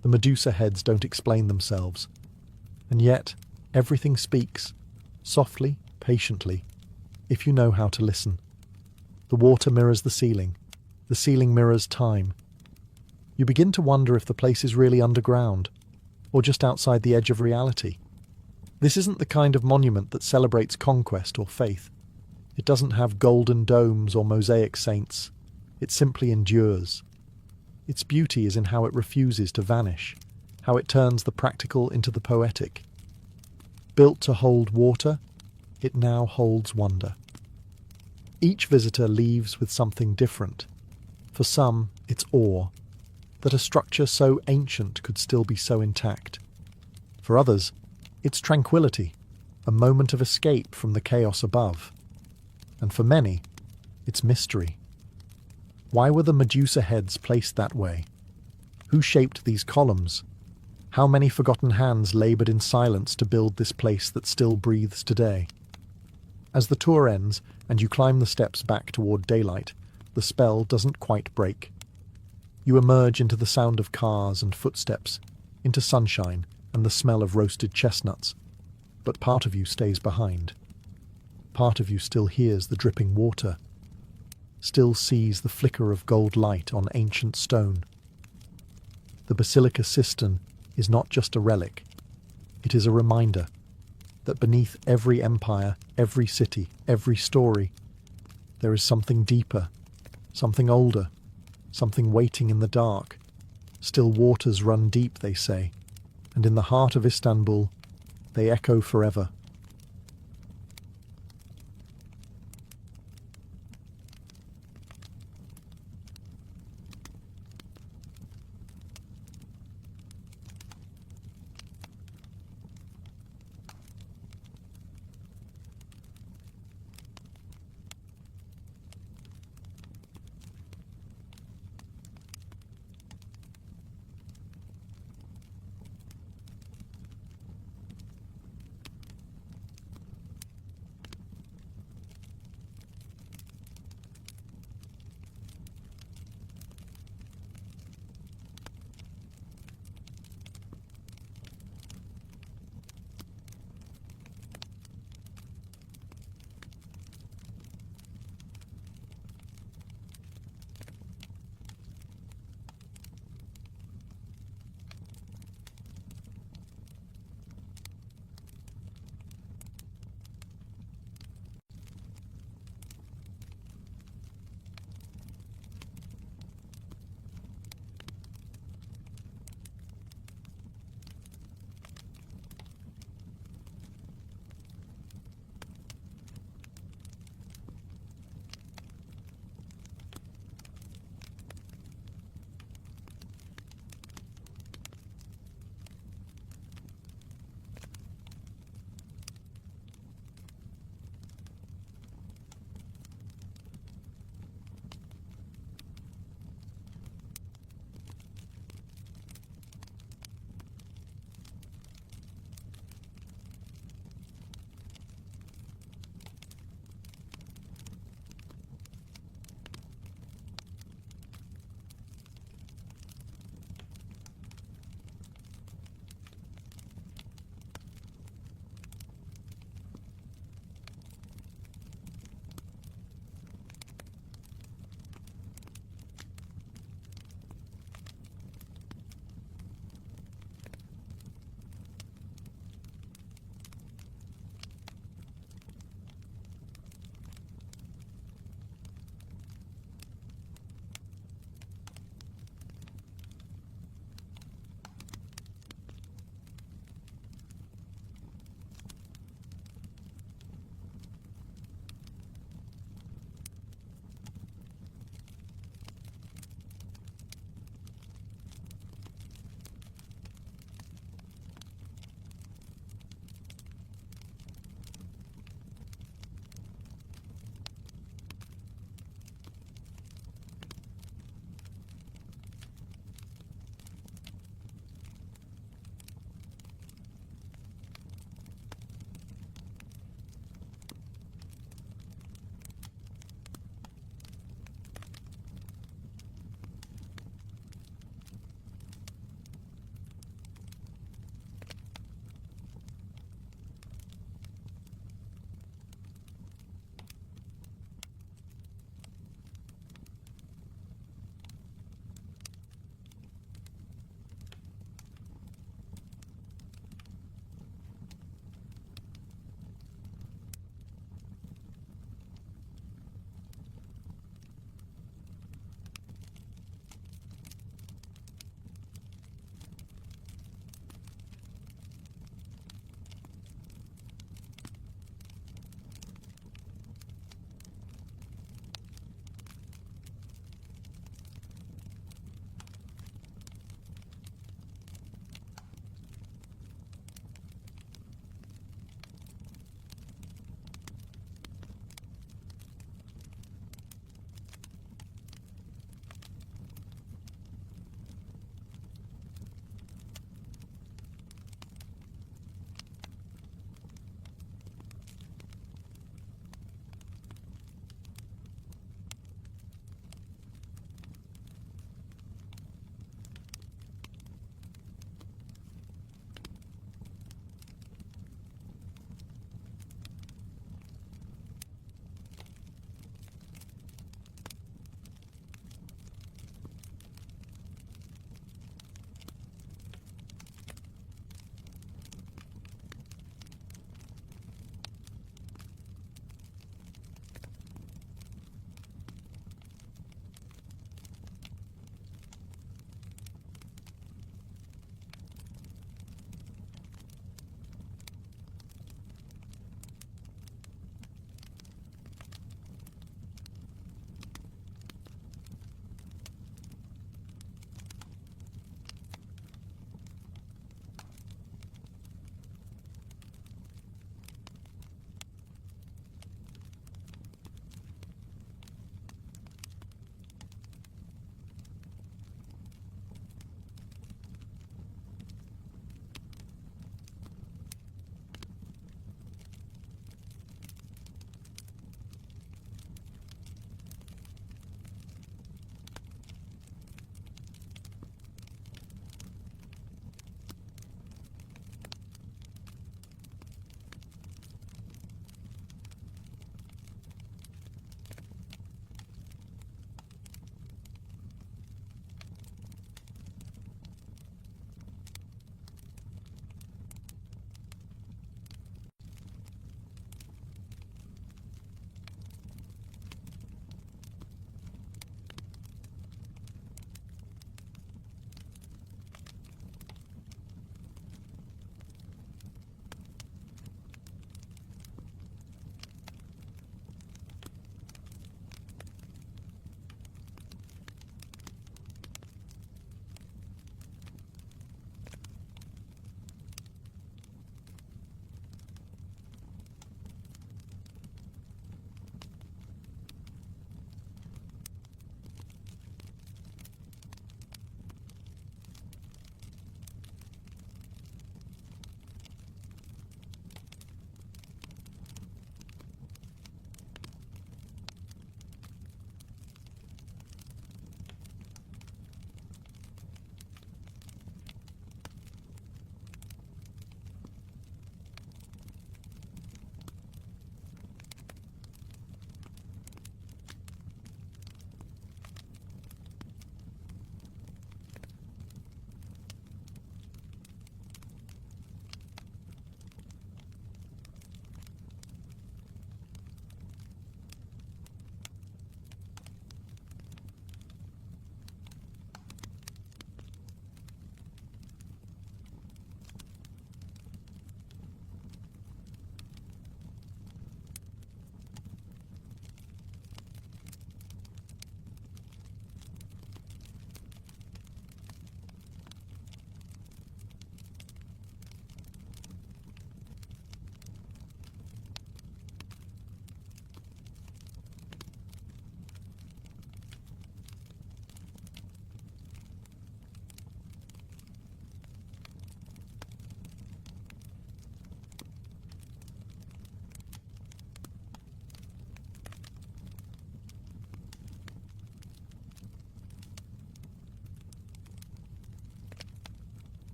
The Medusa heads don't explain themselves. And yet, everything speaks, softly, patiently, if you know how to listen. The water mirrors the ceiling mirrors time. You begin to wonder if the place is really underground, or just outside the edge of reality. This isn't the kind of monument that celebrates conquest or faith. It doesn't have golden domes or mosaic saints. It simply endures. Its beauty is in how it refuses to vanish, how it turns the practical into the poetic. Built to hold water, it now holds wonder. Each visitor leaves with something different. For some, it's awe, that a structure so ancient could still be so intact. For others, it's tranquility, a moment of escape from the chaos above. And for many, it's mystery. Why were the Medusa heads placed that way? Who shaped these columns? How many forgotten hands laboured in silence to build this place that still breathes today? As the tour ends and you climb the steps back toward daylight, the spell doesn't quite break. You emerge into the sound of cars and footsteps, into sunshine and the smell of roasted chestnuts. But part of you stays behind. Part of you still hears the dripping water, still sees the flicker of gold light on ancient stone. The Basilica Cistern is not just a relic, it is a reminder. that beneath every empire, every city, every story, there is something deeper, something older, something waiting in the dark. Still waters run deep, they say, and in the heart of Istanbul, they echo forever.